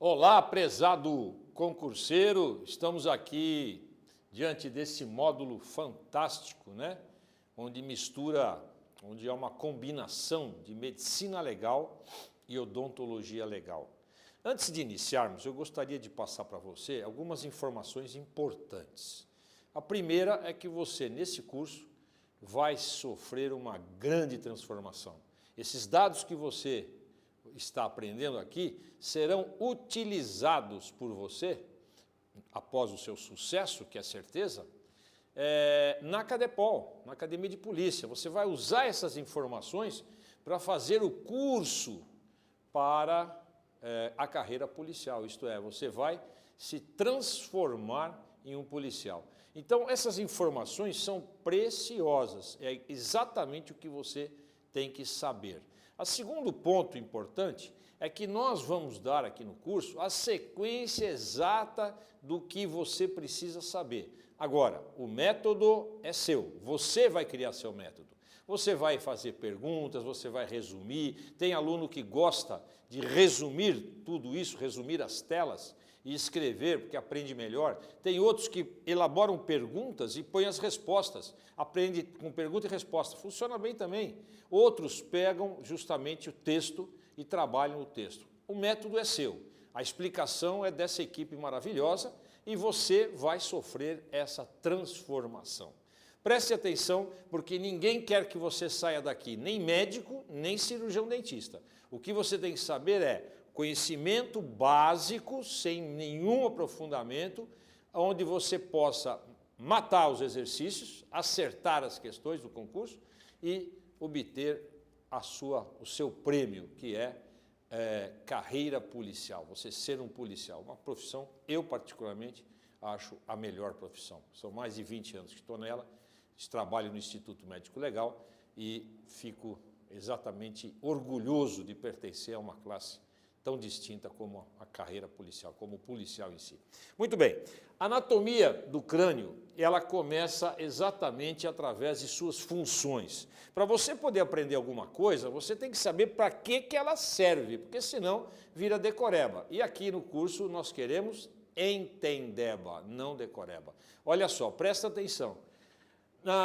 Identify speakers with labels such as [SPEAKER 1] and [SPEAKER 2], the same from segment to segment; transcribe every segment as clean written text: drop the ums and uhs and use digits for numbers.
[SPEAKER 1] Olá, prezado concurseiro, estamos aqui diante desse módulo fantástico, né? Onde há uma combinação de medicina legal e odontologia legal. Antes de iniciarmos, eu gostaria de passar para você algumas informações importantes. A primeira é que você, nesse curso, vai sofrer uma grande transformação. Esses dados que você está aprendendo aqui serão utilizados por você, após o seu sucesso, que é certeza, na Cadepol, na Academia de Polícia. Você vai usar essas informações para fazer o curso para a carreira policial, isto é, você vai se transformar em um policial. Então, essas informações são preciosas, é exatamente o que você tem que saber. O segundo ponto importante é que nós vamos dar aqui no curso a sequência exata do que você precisa saber. Agora, o método é seu, você vai criar seu método. Você vai fazer perguntas, você vai resumir, tem aluno que gosta de resumir tudo isso, resumir as telas e escrever, porque aprende melhor. Tem outros que elaboram perguntas e põem as respostas, aprende com pergunta e resposta, funciona bem também. Outros pegam justamente o texto e trabalham o texto. O método é seu, a explicação é dessa equipe maravilhosa e você vai sofrer essa transformação. Preste atenção, porque ninguém quer que você saia daqui, nem médico, nem cirurgião dentista. O que você tem que saber é conhecimento básico, sem nenhum aprofundamento, onde você possa matar os exercícios, acertar as questões do concurso e obter o seu prêmio, que é carreira policial, você ser um policial, uma profissão, eu particularmente acho a melhor profissão. São mais de 20 anos que estou nela, trabalho no Instituto Médico Legal e fico exatamente orgulhoso de pertencer a uma classe tão distinta como a carreira policial, como o policial em si. Muito bem, a anatomia do crânio, ela começa exatamente através de suas funções. Para você poder aprender alguma coisa, você tem que saber para que ela serve, porque senão vira decoreba. E aqui no curso nós queremos entendeba, não decoreba. Olha só, presta atenção.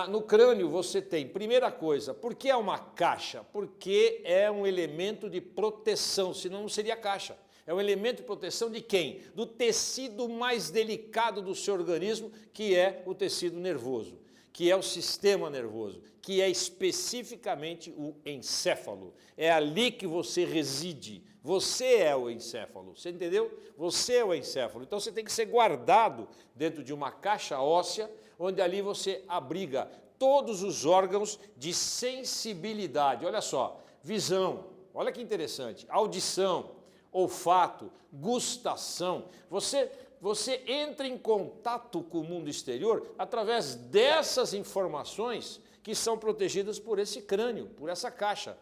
[SPEAKER 1] No crânio você tem, primeira coisa, por que é uma caixa? Porque é um elemento de proteção, senão não seria caixa. É um elemento de proteção de quem? Do tecido mais delicado do seu organismo, que é o tecido nervoso, que é o sistema nervoso, que é especificamente o encéfalo. É ali que você reside. Você é o encéfalo, você entendeu? Você é o encéfalo. Então você tem que ser guardado dentro de uma caixa óssea, onde ali você abriga todos os órgãos de sensibilidade. Olha só, visão, olha que interessante, audição, olfato, gustação. Você entra em contato com o mundo exterior através dessas informações que são protegidas por esse crânio, por essa caixa.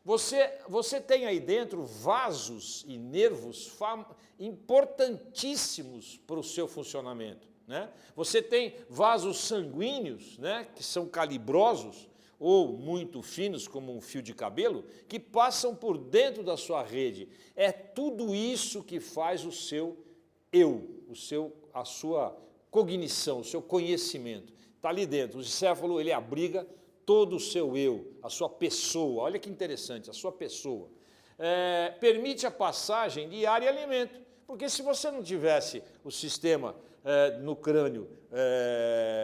[SPEAKER 1] Você tem aí dentro vasos e nervos importantíssimos para o seu funcionamento, né? Você tem vasos sanguíneos, né, que são calibrosos ou muito finos, como um fio de cabelo, que passam por dentro da sua rede. É tudo isso que faz o seu eu, a sua cognição, o seu conhecimento. Está ali dentro. O encéfalo, ele abriga todo o seu eu, a sua pessoa. Olha que interessante, a sua pessoa. Permite a passagem de ar e alimento. Porque se você não tivesse o sistema no crânio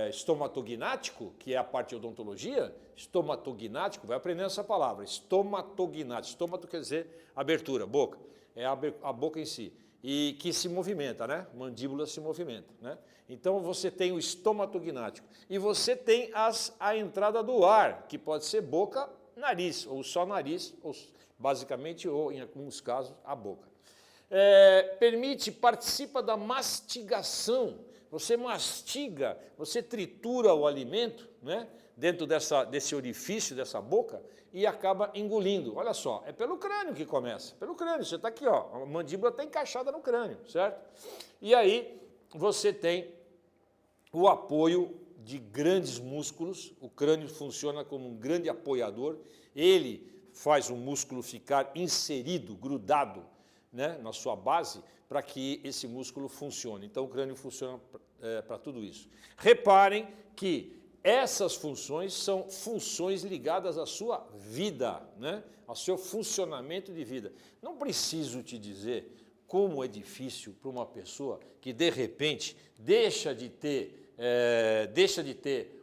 [SPEAKER 1] estomatognático, que é a parte de odontologia, estomatognático, vai aprendendo essa palavra, estomatognático, estômago quer dizer abertura, boca, é a boca em si, e que se movimenta, né? Mandíbula se movimenta, né? Então você tem o estomatognático e você tem a entrada do ar, que pode ser boca, nariz, ou só nariz, ou basicamente, ou em alguns casos, a boca. Participa da mastigação, você mastiga, você tritura o alimento, né, dentro desse orifício, dessa boca, e acaba engolindo. Olha só, é pelo crânio que começa, pelo crânio, você está aqui, ó, a mandíbula está encaixada no crânio, certo? E aí você tem o apoio de grandes músculos, o crânio funciona como um grande apoiador, ele faz o músculo ficar inserido, grudado, né, na sua base, para que esse músculo funcione. Então, o crânio funciona para tudo isso. Reparem que essas funções são funções ligadas à sua vida, né? Ao seu funcionamento de vida. Não preciso te dizer como é difícil para uma pessoa que, de repente, deixa de ter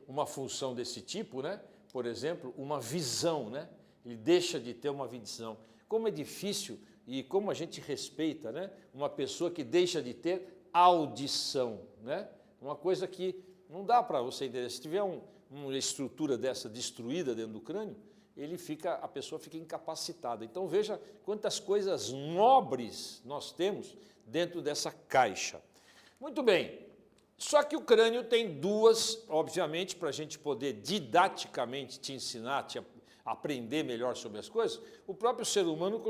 [SPEAKER 1] uma função desse tipo, né? Por exemplo, uma visão, né? Ele deixa de ter uma visão. Como é difícil e como a gente respeita, né? Uma pessoa que deixa de ter audição, né? Uma coisa que não dá para você entender. Se tiver uma estrutura dessa destruída dentro do crânio, a pessoa fica incapacitada. Então veja quantas coisas nobres nós temos dentro dessa caixa. Muito bem, só que o crânio tem duas, obviamente, para a gente poder didaticamente te ensinar, te aprender melhor sobre as coisas, o próprio ser humano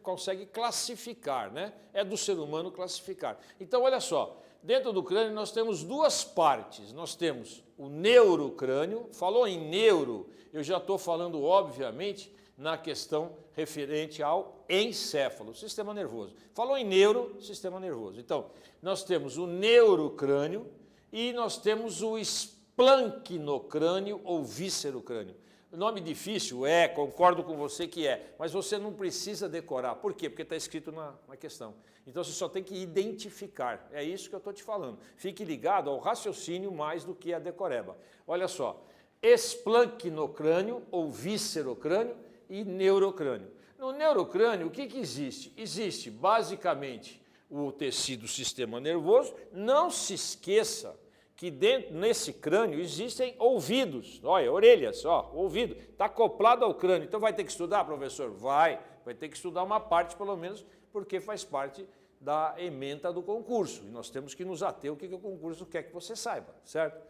[SPEAKER 1] consegue classificar, né? É do ser humano classificar. Então, olha só, dentro do crânio nós temos duas partes. Nós temos o neurocrânio. Falou em neuro, eu já estou falando, obviamente, na questão referente ao encéfalo, sistema nervoso. Falou em neuro, sistema nervoso. Então, nós temos o neurocrânio e nós temos o esplanquinocrânio ou víscerocrânio. Nome difícil? Concordo com você que mas você não precisa decorar. Por quê? Porque está escrito na questão. Então você só tem que identificar. É isso que eu estou te falando. Fique ligado ao raciocínio mais do que a decoreba. Olha só, esplanquinocrânio ou víscerocrânio e neurocrânio. No neurocrânio, o que existe? Existe basicamente o tecido sistema nervoso. Não se esqueça que nesse crânio existem ouvidos, olha, orelhas, ouvido, está acoplado ao crânio. Então vai ter que estudar, professor? Vai ter que estudar uma parte, pelo menos, porque faz parte da ementa do concurso. E nós temos que nos ater o que o concurso quer que você saiba, certo?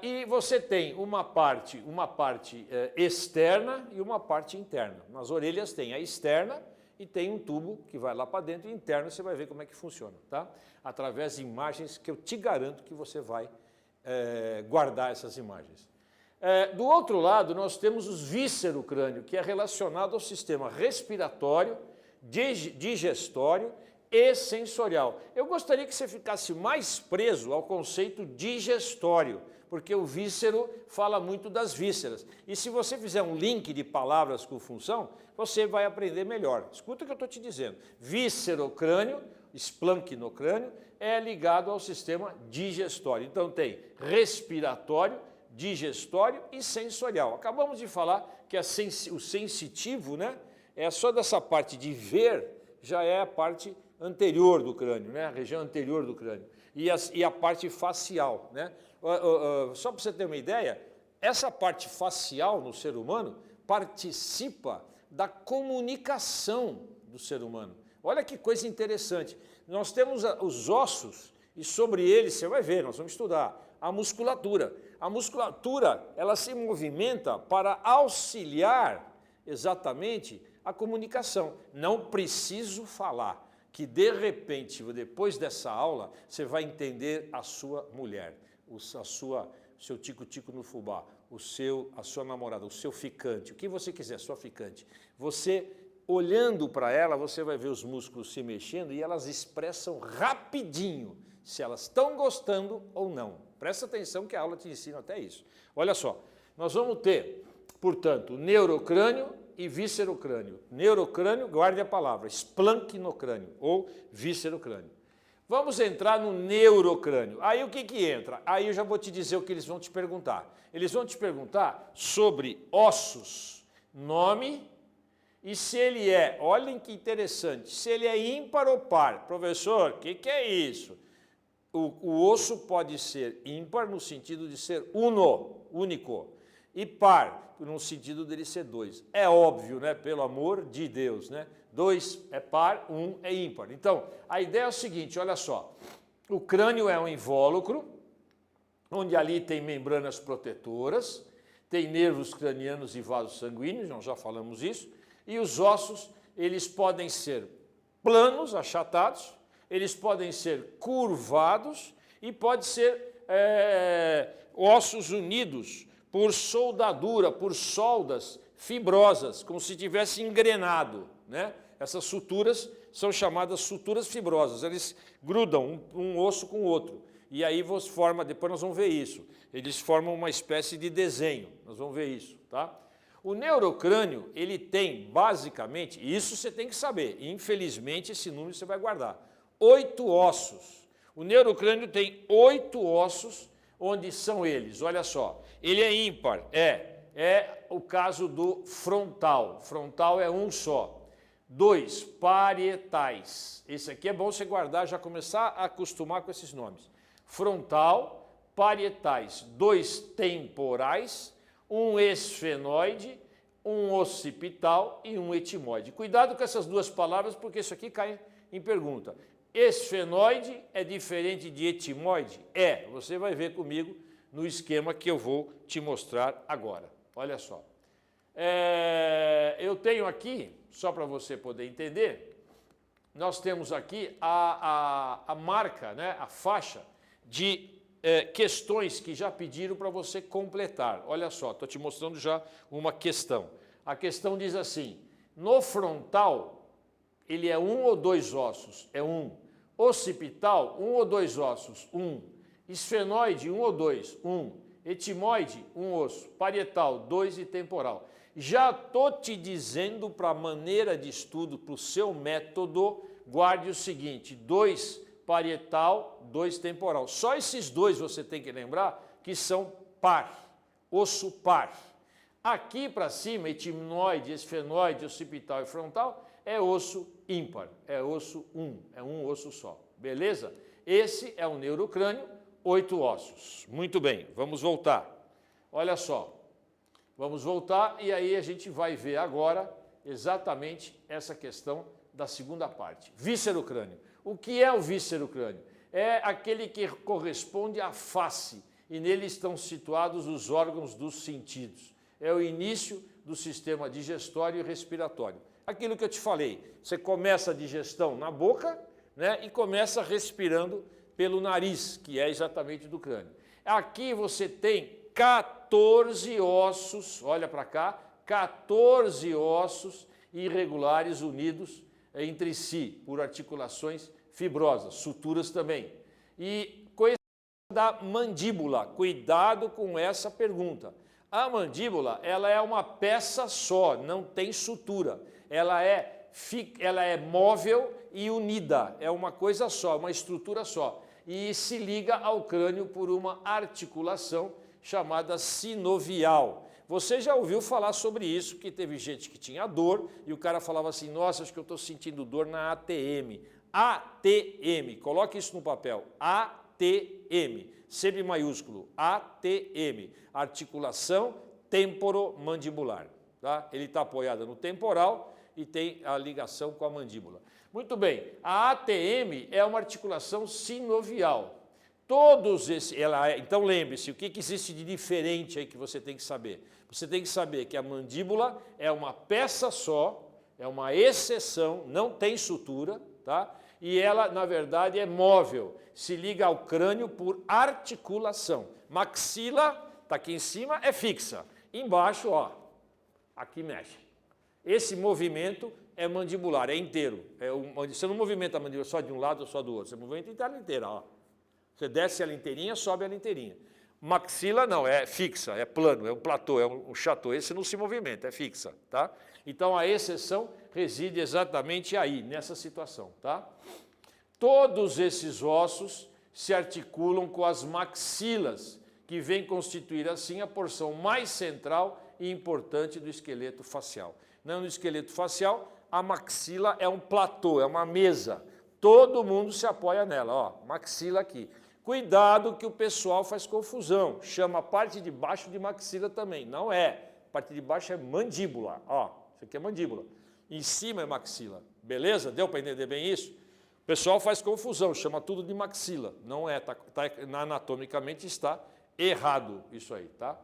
[SPEAKER 1] E você tem uma parte externa e uma parte interna. Nas orelhas tem a externa e tem um tubo que vai lá para dentro, e interno você vai ver como é que funciona, tá? Através de imagens que eu te garanto que você vai guardar essas imagens. Do outro lado, nós temos os víscerocrânio, que é relacionado ao sistema respiratório, digestório e sensorial. Eu gostaria que você ficasse mais preso ao conceito digestório, porque o víscero fala muito das vísceras. E se você fizer um link de palavras com função, você vai aprender melhor. Escuta o que eu estou te dizendo. Víscerocrânio, esplanquinocrânio, é ligado ao sistema digestório. Então tem respiratório, digestório e sensorial. Acabamos de falar que o sensitivo, né, é só dessa parte de ver, já é a parte anterior do crânio, né, a região anterior do crânio. E a parte facial, né? Só para você ter uma ideia, essa parte facial no ser humano participa da comunicação do ser humano. Olha que coisa interessante. Nós temos os ossos e sobre eles, você vai ver, nós vamos estudar, a musculatura. A musculatura, ela se movimenta para auxiliar exatamente a comunicação. Não preciso falar que, de repente, depois dessa aula, você vai entender a sua mulher, o seu tico-tico no fubá, a sua namorada, o seu ficante, o que você quiser, sua ficante. Você, olhando para ela, você vai ver os músculos se mexendo e elas expressam rapidinho se elas estão gostando ou não. Presta atenção que a aula te ensina até isso. Olha só, nós vamos ter, portanto, neurocrânio e víscerocrânio. Neurocrânio, guarde a palavra, esplanquinocrânio ou víscerocrânio. Vamos entrar no neurocrânio. Aí o que entra? Aí eu já vou te dizer o que eles vão te perguntar. Eles vão te perguntar sobre ossos, nome e se ele olhem que interessante, se ele é ímpar ou par. Professor, o que é isso? O osso pode ser ímpar no sentido de ser único, e par no sentido dele ser dois. É óbvio, né? Pelo amor de Deus, né? 2 é par, 1 é ímpar. Então, a ideia é o seguinte, olha só. O crânio é um invólucro, onde ali tem membranas protetoras, tem nervos cranianos e vasos sanguíneos, nós já falamos isso, e os ossos, eles podem ser planos, achatados, eles podem ser curvados e pode ser ossos unidos por soldadura, por soldas fibrosas, como se tivesse engrenado, né? Essas suturas são chamadas suturas fibrosas, eles grudam um osso com o outro. E aí você forma, depois nós vamos ver isso, eles formam uma espécie de desenho, nós vamos ver isso, tá? O neurocrânio, ele tem basicamente, isso você tem que saber, infelizmente esse número você vai guardar, 8 ossos. O neurocrânio tem 8 ossos, onde são eles, olha só, ele é ímpar, é o caso do frontal é um só. 2, parietais. Esse aqui é bom você guardar, já começar a acostumar com esses nomes. Frontal, parietais. 2 temporais, um esfenoide, um occipital e um etimoide. Cuidado com essas duas palavras, porque isso aqui cai em pergunta. Esfenoide é diferente de etimoide? É, você vai ver comigo no esquema que eu vou te mostrar agora. Olha só. Eu tenho aqui, só para você poder entender, nós temos aqui a marca, né, a faixa de questões que já pediram para você completar. Olha só, estou te mostrando já uma questão. A questão diz assim, no frontal, ele é 1 ou 2 ossos? É 1. Occipital, 1 ou 2 ossos? 1. Esfenoide, 1 ou 2? 1. Etimoide, 1 osso. Parietal, 2 e temporal. Já estou te dizendo para a maneira de estudo, para o seu método, guarde o seguinte, 2 parietal, 2 temporal. Só esses dois você tem que lembrar que são par, osso par. Aqui para cima, etimoide, esfenoide, occipital e frontal, é osso ímpar, é osso 1, é um osso só, beleza? Esse é o neurocrânio, 8 ossos. Muito bem, vamos voltar. Olha só. Vamos voltar e aí a gente vai ver agora exatamente essa questão da segunda parte. Víscero-crânio. O que é o víscero-crânio? É aquele que corresponde à face e nele estão situados os órgãos dos sentidos. É o início do sistema digestório e respiratório. Aquilo que eu te falei, você começa a digestão na boca, né, e começa respirando pelo nariz, que é exatamente do crânio. Aqui você tem 14 ossos, olha para cá, 14 ossos irregulares unidos entre si por articulações fibrosas, suturas também. E coisa da mandíbula, cuidado com essa pergunta. A mandíbula, ela é uma peça só, não tem sutura. Ela é móvel e unida, é uma coisa só, uma estrutura só. E se liga ao crânio por uma articulação chamada sinovial. Você já ouviu falar sobre isso, que teve gente que tinha dor e o cara falava assim, nossa, acho que eu estou sentindo dor na ATM. ATM, coloque isso no papel, ATM, C maiúsculo, ATM, articulação temporomandibular. Tá? Ele está apoiado no temporal e tem a ligação com a mandíbula. Muito bem, a ATM é uma articulação sinovial. Todos esses, então lembre-se, o que existe de diferente aí que você tem que saber? Você tem que saber que a mandíbula é uma peça só, é uma exceção, não tem sutura, tá? E ela, na verdade, é móvel, se liga ao crânio por articulação. Maxila, está aqui em cima, é fixa. Embaixo, ó, aqui mexe. Esse movimento é mandibular, é inteiro. Você não movimenta a mandíbula só de um lado ou só do outro, você movimenta ela inteira, ó. Você desce ela inteirinha, sobe ela inteirinha. Maxila não, é fixa, é plano, é um platô, é um chateau. Esse não se movimenta, é fixa, tá? Então a exceção reside exatamente aí, nessa situação, tá? Todos esses ossos se articulam com as maxilas, que vem constituir assim a porção mais central e importante do esqueleto facial. No esqueleto facial, a maxila é um platô, é uma mesa. Todo mundo se apoia nela, ó, maxila aqui. Cuidado que o pessoal faz confusão, chama a parte de baixo de maxila também. Não é, a parte de baixo é mandíbula, ó, isso aqui é mandíbula. Em cima é maxila, beleza? Deu para entender bem isso? O pessoal faz confusão, chama tudo de maxila. Não é, anatomicamente está errado isso aí, tá?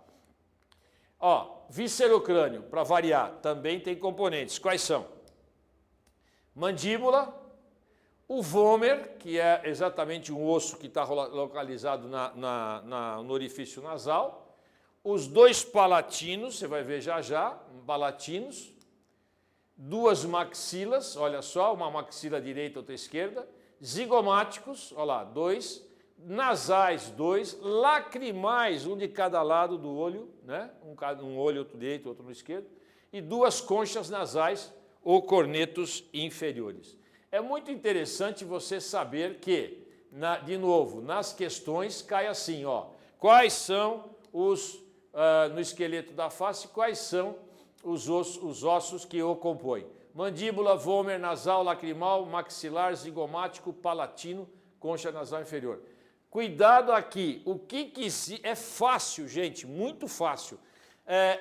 [SPEAKER 1] Ó, viscerocrânio, para variar, também tem componentes. Quais são? Mandíbula, o vômer, que é exatamente um osso que está localizado no orifício nasal, os 2 palatinos, você vai ver já já, palatinos, duas maxilas, olha só, uma maxila direita, outra esquerda, zigomáticos, olha lá, 2, nasais, 2, lacrimais, um de cada lado do olho, né? Um olho, outro direito, outro no esquerdo, e duas conchas nasais ou cornetos inferiores. É muito interessante você saber que, de novo, nas questões cai assim, ó, quais são no esqueleto da face, quais são os ossos que o compõem. Mandíbula, vômer, nasal, lacrimal, maxilar, zigomático, palatino, concha nasal inferior. Cuidado aqui, é fácil, gente, muito fácil.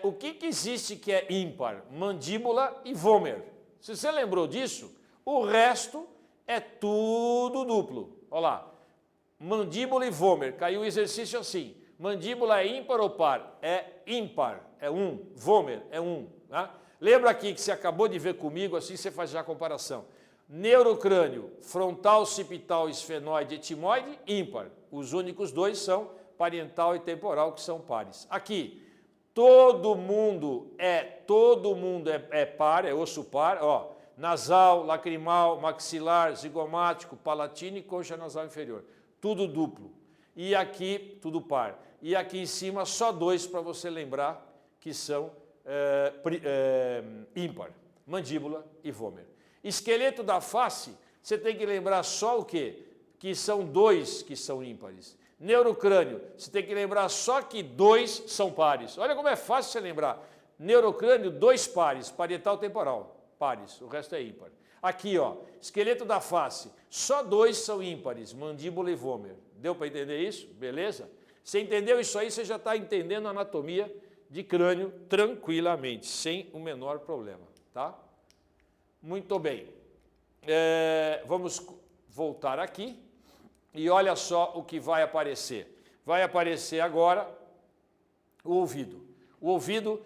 [SPEAKER 1] O que existe que é ímpar? Mandíbula e vômer. Se você lembrou disso, o resto é tudo duplo. Olha lá, mandíbula e vômer, caiu o exercício assim. Mandíbula é ímpar ou par? É ímpar, é 1. Vômer é 1. Tá? Lembra aqui que você acabou de ver comigo, assim você faz já a comparação. Neurocrânio, frontal, occipital, esfenoide, etimoide, ímpar. Os únicos dois são parietal e temporal, que são pares. Aqui, todo mundo é par, é osso par, ó. Nasal, lacrimal, maxilar, zigomático, palatino e concha nasal inferior. Tudo duplo. E aqui, tudo par. E aqui em cima, só 2 para você lembrar que são ímpar. Mandíbula e vômer. Esqueleto da face, você tem que lembrar só o quê? Que são 2 que são ímpares. Neurocrânio, você tem que lembrar só que 2 são pares. Olha como é fácil você lembrar. Neurocrânio, 2 pares, parietal temporal, pares, o resto é ímpar. Aqui, ó, esqueleto da face, só 2 são ímpares, mandíbula e vômer. Deu para entender isso? Beleza? Você entendeu isso aí, você já está entendendo a anatomia de crânio tranquilamente, sem o menor problema, tá? Muito bem. Vamos voltar aqui e olha só o que vai aparecer. Vai aparecer agora o ouvido. O ouvido,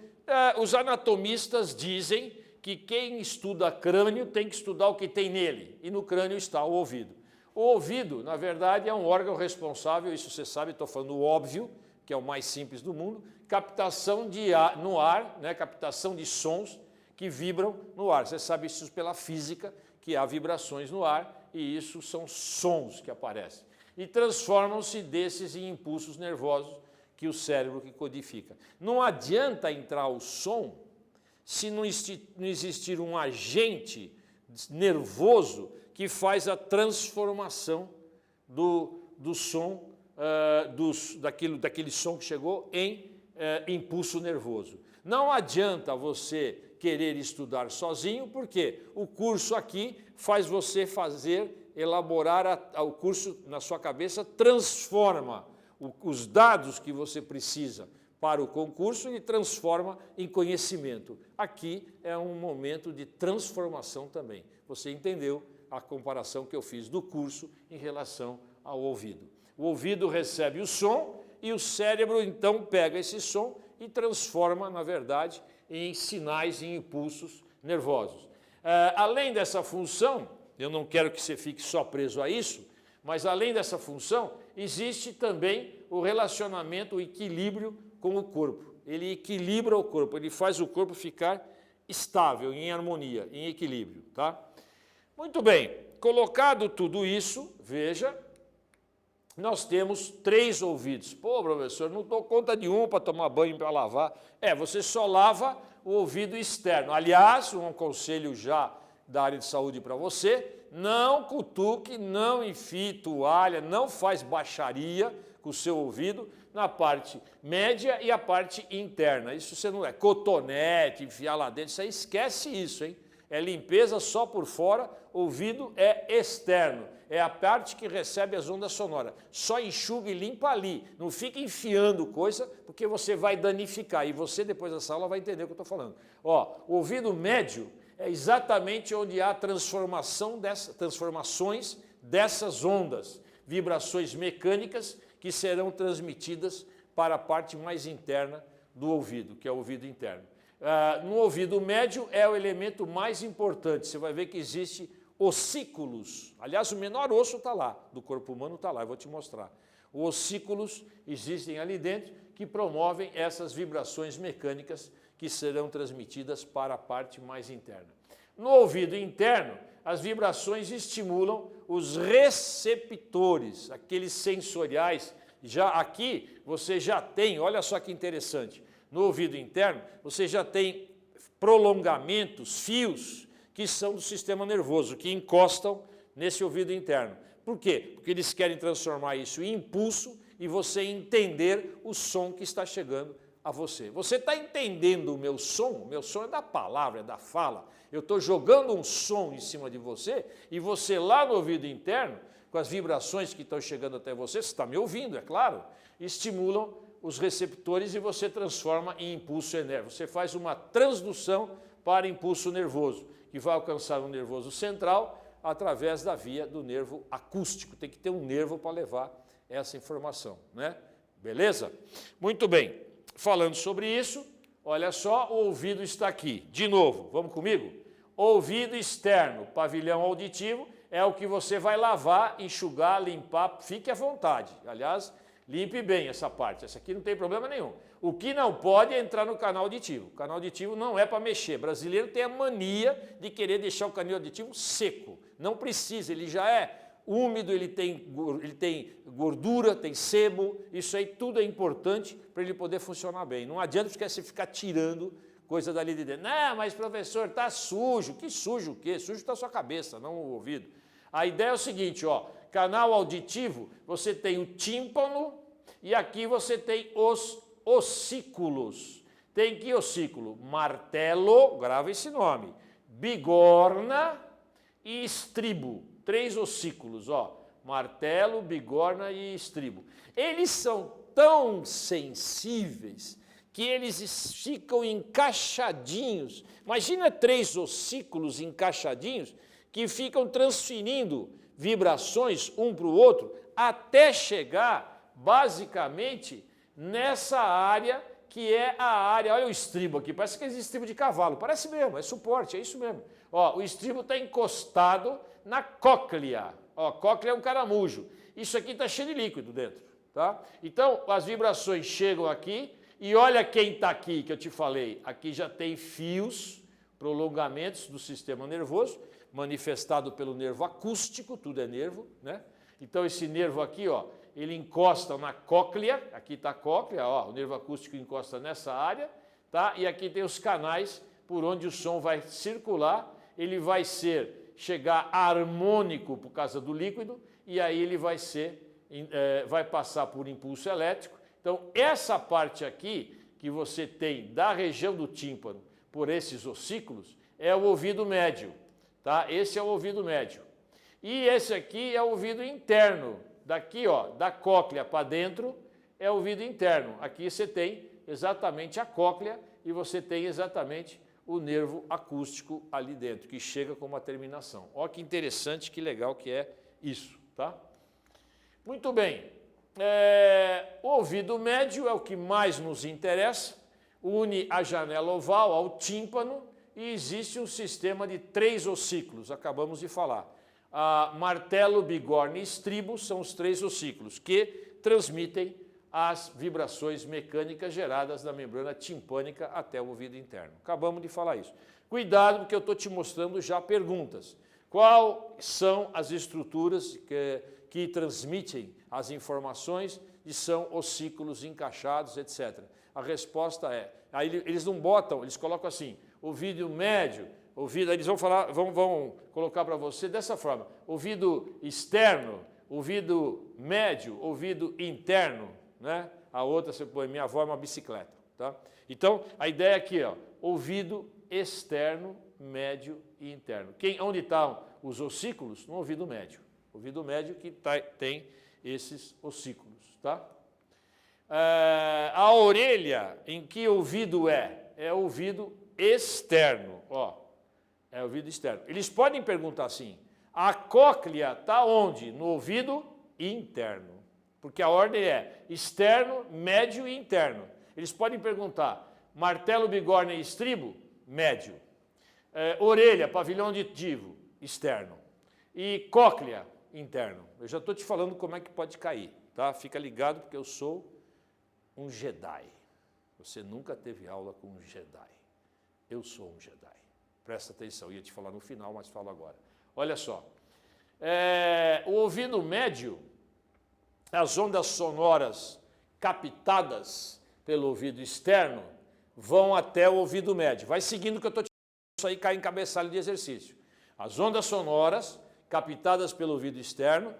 [SPEAKER 1] os anatomistas dizem que quem estuda crânio tem que estudar o que tem nele, e no crânio está o ouvido. O ouvido, na verdade, é um órgão responsável, isso você sabe, estou falando o óbvio, que é o mais simples do mundo, captação de ar, no ar, né, captação de sons que vibram no ar. Você sabe isso pela física, que há vibrações no ar, e isso são sons que aparecem. E transformam-se desses em impulsos nervosos que o cérebro que codifica. Não adianta entrar o som se não existir um agente nervoso que faz a transformação do som, daquele som que chegou em impulso nervoso. Não adianta você querer estudar sozinho, porque o curso aqui faz você elaborar o curso na sua cabeça, transforma os dados que você precisa para o concurso e transforma em conhecimento. Aqui é um momento de transformação também. Você entendeu a comparação que eu fiz do curso em relação ao ouvido. O ouvido recebe o som e o cérebro, então, pega esse som e transforma, na verdade, em sinais, em impulsos nervosos. Além dessa função, eu não quero que você fique só preso a isso, mas além dessa função, existe também o relacionamento, o equilíbrio com o corpo. Ele equilibra o corpo, ele faz o corpo ficar estável, em harmonia, em equilíbrio, tá? Muito bem, colocado tudo isso, veja, nós temos 3 ouvidos. Pô, professor, não dou conta de um para tomar banho, para lavar. Você só lava o ouvido externo. Aliás, um conselho já da área de saúde para você, não cutuque, não enfie toalha, não faz baixaria com o seu ouvido na parte média e a parte interna. Isso você não cotonete, enfiar lá dentro, isso aí esquece isso, hein? É limpeza só por fora, ouvido é externo, é a parte que recebe as ondas sonoras. Só enxuga e limpa ali, não fica enfiando coisa, porque você vai danificar, e você depois dessa aula vai entender o que eu estou falando. Ó, o ouvido médio é exatamente onde há transformações dessas ondas, vibrações mecânicas que serão transmitidas para a parte mais interna do ouvido, que é o ouvido interno. No ouvido médio é o elemento mais importante. Você vai ver que existe ossículos. Aliás, o menor osso está lá, do corpo humano está lá, eu vou te mostrar. Os ossículos existem ali dentro que promovem essas vibrações mecânicas que serão transmitidas para a parte mais interna. No ouvido interno, as vibrações estimulam os receptores, aqueles sensoriais. Já aqui você já tem, olha só que interessante, no ouvido interno você já tem prolongamentos, fios, que são do sistema nervoso, que encostam nesse ouvido interno. Por quê? Porque eles querem transformar isso em impulso e você entender o som que está chegando a você. Você está entendendo o meu som? O meu som é da palavra, é da fala. Eu estou jogando um som em cima de você e você lá no ouvido interno, com as vibrações que estão chegando até você está me ouvindo, é claro, estimulam os receptores e você transforma em impulso enérgico. Você faz uma transdução para impulso nervoso, que vai alcançar o nervoso central através da via do nervo acústico. Tem que ter um nervo para levar essa informação, né? Beleza? Muito bem. Falando sobre isso, olha só, o ouvido está aqui. De novo, vamos comigo? Ouvido externo, pavilhão auditivo, é o que você vai lavar, enxugar, limpar, fique à vontade. Aliás, limpe bem essa parte, essa aqui não tem problema nenhum. O que não pode é entrar no canal auditivo. O canal auditivo não é para mexer. O brasileiro tem a mania de querer deixar o canal auditivo seco. Não precisa, ele já é úmido, ele tem gordura, tem sebo, isso aí tudo é importante para ele poder funcionar bem. Não adianta você ficar tirando coisa dali de dentro. Não, mas professor, está sujo. Que sujo o quê? Sujo está a sua cabeça, não o ouvido. A ideia é o seguinte, ó, canal auditivo, você tem o tímpano e aqui você tem os ossículos. Tem que ossículo? Martelo, grava esse nome, bigorna e estribo. 3 ossículos, ó, martelo, bigorna e estribo. Eles são tão sensíveis que eles ficam encaixadinhos. Imagina 3 ossículos encaixadinhos que ficam transferindo vibrações um para o outro até chegar, basicamente, nessa área que é a área, olha o estribo aqui, parece aquele estribo de cavalo, parece mesmo, é suporte, é isso mesmo. Ó, o estribo está encostado na cóclea. Ó, cóclea é um caramujo. Isso aqui está cheio de líquido dentro, tá? Então, as vibrações chegam aqui e olha quem está aqui, que eu te falei. Aqui já tem fios, prolongamentos do sistema nervoso, manifestado pelo nervo acústico, tudo é nervo, né? Então, esse nervo aqui, ó, ele encosta na cóclea, aqui está a cóclea, ó, o nervo acústico encosta nessa área, tá? E aqui tem os canais por onde o som vai circular, ele vai chegar harmônico por causa do líquido, e aí ele vai passar por impulso elétrico. Então, essa parte aqui que você tem da região do tímpano por esses ossículos é o ouvido médio, tá? Esse é o ouvido médio. E esse aqui é o ouvido interno. Daqui, ó, da cóclea para dentro é o ouvido interno. Aqui você tem exatamente a cóclea e você tem exatamente o nervo acústico ali dentro, que chega com uma terminação. Olha que interessante, que legal que é isso, tá? Muito bem. O ouvido médio é o que mais nos interessa, une a janela oval ao tímpano e existe um sistema de 3 ossículos, acabamos de falar. Martelo, bigorna e estribo são os 3 ossículos que transmitem as vibrações mecânicas geradas da membrana timpânica até o ouvido interno. Acabamos de falar isso. Cuidado, porque eu estou te mostrando já perguntas. Quais são as estruturas que transmitem as informações e são ossículos encaixados, etc. A resposta é, aí eles não botam, eles colocam assim, ouvido médio, ouvido, aí eles vão colocar para você dessa forma, ouvido externo, ouvido médio, ouvido interno, né? A outra você põe, minha avó é uma bicicleta, tá? Então, a ideia aqui, ó, ouvido externo, médio e interno. Onde estão os ossículos? No ouvido médio. Ouvido médio que tem esses ossículos, tá? A orelha, em que ouvido é? É ouvido externo, ó, é ouvido externo. Eles podem perguntar assim, a cóclea está onde? No ouvido interno. Porque a ordem é externo, médio e interno. Eles podem perguntar, martelo, bigorna e estribo? Médio. Orelha, pavilhão auditivo? Externo. E cóclea? Interno. Eu já estou te falando como é que pode cair, tá? Fica ligado porque eu sou um Jedi. Você nunca teve aula com um Jedi. Eu sou um Jedi. Presta atenção, ia te falar no final, mas falo agora. Olha só, o ouvido médio, as ondas sonoras captadas pelo ouvido externo vão até o ouvido médio. Vai seguindo que eu estou te falando, isso aí cai em cabeçalho de exercício. As ondas sonoras captadas pelo ouvido externo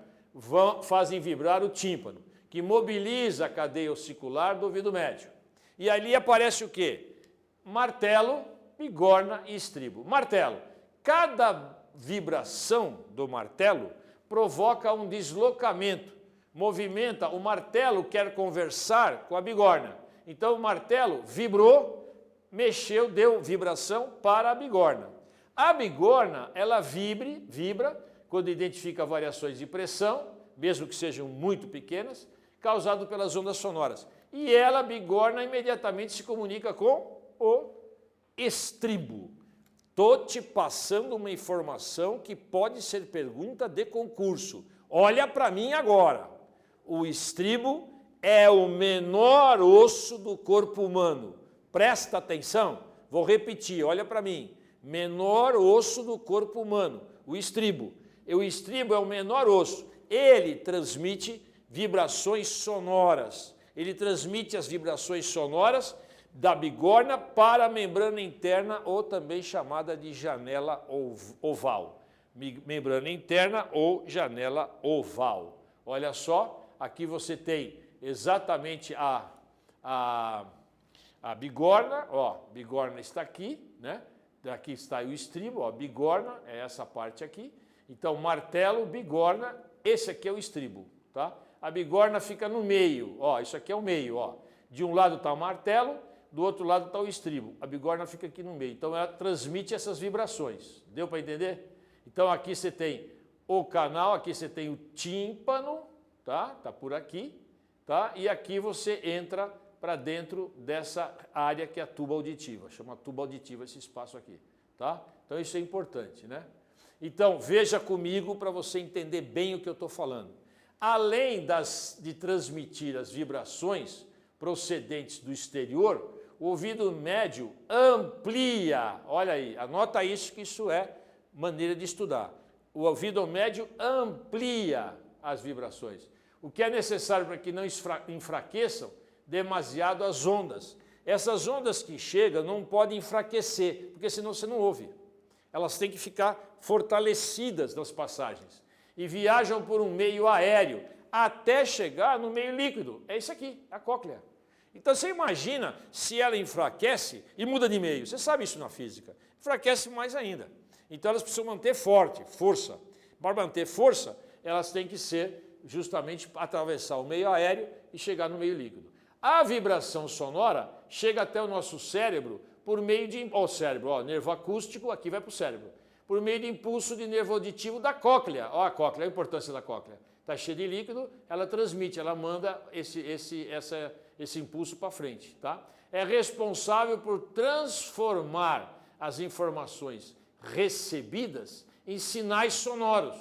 [SPEAKER 1] fazem vibrar o tímpano, que mobiliza a cadeia ossicular do ouvido médio. E ali aparece o quê? Martelo, bigorna e estribo. Martelo. Cada vibração do martelo provoca um deslocamento, movimenta, o martelo quer conversar com a bigorna. Então o martelo vibrou, mexeu, deu vibração para a bigorna. A bigorna, ela vibra quando identifica variações de pressão, mesmo que sejam muito pequenas, causado pelas ondas sonoras. E ela, a bigorna, imediatamente se comunica com o estribo. Estou te passando uma informação que pode ser pergunta de concurso. Olha para mim agora. O estribo é o menor osso do corpo humano. Presta atenção. Vou repetir, olha para mim. Menor osso do corpo humano, o estribo. O estribo é o menor osso. Ele transmite vibrações sonoras. Ele transmite as vibrações sonoras da bigorna para a membrana interna, ou também chamada de janela oval. Membrana interna ou janela oval. Olha só, aqui você tem exatamente a bigorna, ó, bigorna está aqui, né? Aqui está o estribo, ó, bigorna, é essa parte aqui. Então, martelo, bigorna, esse aqui é o estribo, tá? A bigorna fica no meio, ó, isso aqui é o meio, ó. De um lado está o martelo, do outro lado está o estribo. A bigorna fica aqui no meio. Então, ela transmite essas vibrações. Deu para entender? Então, aqui você tem o canal, aqui você tem o tímpano, tá? Tá por aqui, tá? E aqui você entra para dentro dessa área que é a tuba auditiva. Chama tuba auditiva esse espaço aqui, tá? Então, isso é importante, né? Então, veja comigo para você entender bem o que eu estou falando. Além de transmitir as vibrações procedentes do exterior, o ouvido médio amplia, olha aí, anota isso, que isso é maneira de estudar. O ouvido médio amplia as vibrações, o que é necessário para que não enfraqueçam demasiado as ondas. Essas ondas que chegam não podem enfraquecer, porque senão você não ouve. Elas têm que ficar fortalecidas nas passagens e viajam por um meio aéreo até chegar no meio líquido. É isso aqui, a cóclea. Então você imagina se ela enfraquece e muda de meio. Você sabe isso na física. Enfraquece mais ainda. Então elas precisam manter força. Para manter força, elas têm que ser justamente atravessar o meio aéreo e chegar no meio líquido. A vibração sonora chega até o nosso cérebro por meio de... Ó, o cérebro, ó, nervo acústico, aqui vai para o cérebro. Por meio de impulso de nervo auditivo da cóclea. Ó, a cóclea, a importância da cóclea. Está cheia de líquido, ela transmite, ela manda esse impulso para frente, tá? É responsável por transformar as informações recebidas em sinais sonoros,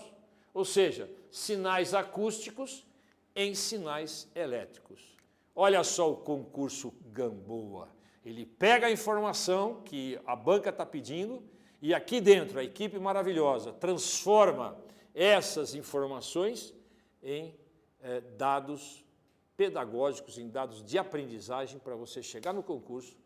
[SPEAKER 1] ou seja, sinais acústicos em sinais elétricos. Olha só o concurso Gamboa. Ele pega a informação que a banca está pedindo e aqui dentro a equipe maravilhosa transforma essas informações em dados pedagógicos, em dados de aprendizagem para você chegar no concurso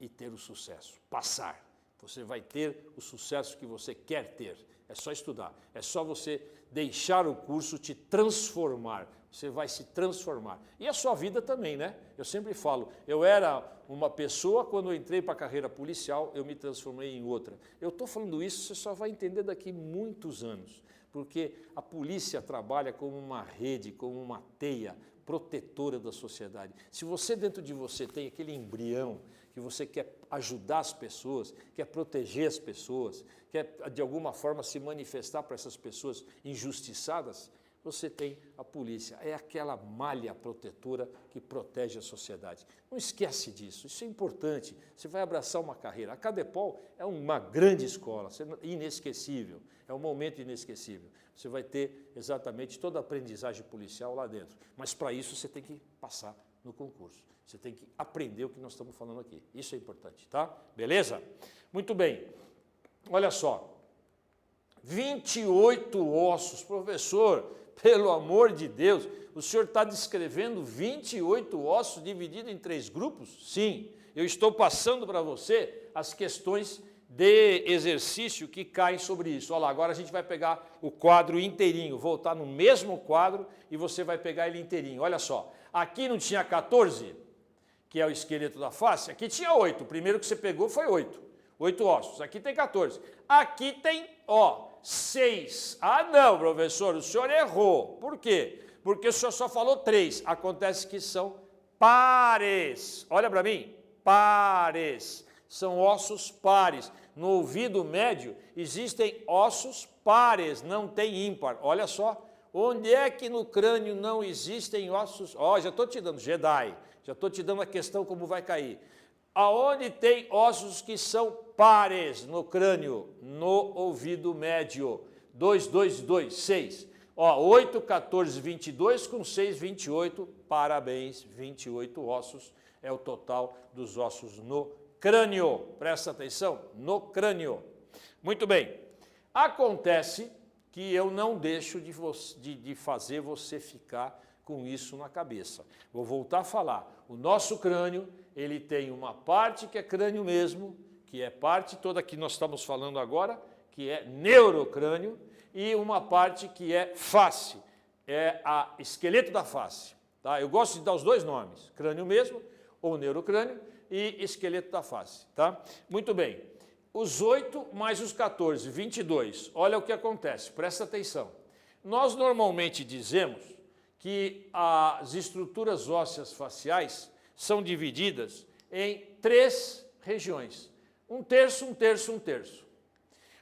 [SPEAKER 1] e ter o sucesso, passar. Você vai ter o sucesso que você quer ter. É só estudar, é só você deixar o curso te transformar. Você vai se transformar. E a sua vida também, né? Eu sempre falo, eu era uma pessoa, quando eu entrei para a carreira policial, eu me transformei em outra. Eu estou falando isso, você só vai entender daqui muitos anos, porque a polícia trabalha como uma rede, como uma teia protetora da sociedade. Se você dentro de você tem aquele embrião que você quer ajudar as pessoas, quer proteger as pessoas, quer de alguma forma se manifestar para essas pessoas injustiçadas, você tem a polícia, é aquela malha protetora que protege a sociedade. Não esquece disso, isso é importante. Você vai abraçar uma carreira. A Cadepol é uma grande escola, inesquecível, é um momento inesquecível. Você vai ter exatamente toda a aprendizagem policial lá dentro. Mas para isso você tem que passar no concurso. Você tem que aprender o que nós estamos falando aqui. Isso é importante, tá? Beleza? Muito bem. olha só, 28 ossos, professor, pelo amor de Deus, o senhor está descrevendo 28 ossos divididos em 3 grupos? Sim, eu estou passando para você as questões de exercício que caem sobre isso. Olha lá, agora a gente vai pegar o quadro inteirinho, voltar no mesmo quadro e você vai pegar ele inteirinho. Olha só, aqui não tinha 14, que é o esqueleto da face, aqui tinha 8, o primeiro que você pegou foi 8 ossos, aqui tem 14. Aqui tem, ó, 6. Ah não, professor, o senhor errou. Por quê? Porque o senhor só falou 3, acontece que são pares. Olha para mim, pares, são ossos pares. No ouvido médio existem ossos pares, não tem ímpar. Olha só, onde é que no crânio não existem ossos? Ó, já estou te dando, Jedi, já estou te dando a questão como vai cair. Aonde tem ossos que são pares no crânio? No ouvido médio. 2, 2, 2, 6. Ó, 8, 14, 22 com 6, 28. Parabéns, 28 ossos é o total dos ossos no crânio. Presta atenção, no crânio. Muito bem. Acontece que eu não deixo de fazer você ficar com isso na cabeça. Vou voltar a falar. O nosso crânio, ele tem uma parte que é crânio mesmo, que é parte toda que nós estamos falando agora, que é neurocrânio, e uma parte que é face, é a esqueleto da face. Tá? Eu gosto de dar os dois nomes, crânio mesmo, ou neurocrânio, e esqueleto da face. Tá? Muito bem. Os 8 mais os 14, 22. Olha o que acontece, presta atenção. Nós normalmente dizemos que as estruturas ósseas faciais são divididas em 3 regiões. 1/3, 1/3, 1/3.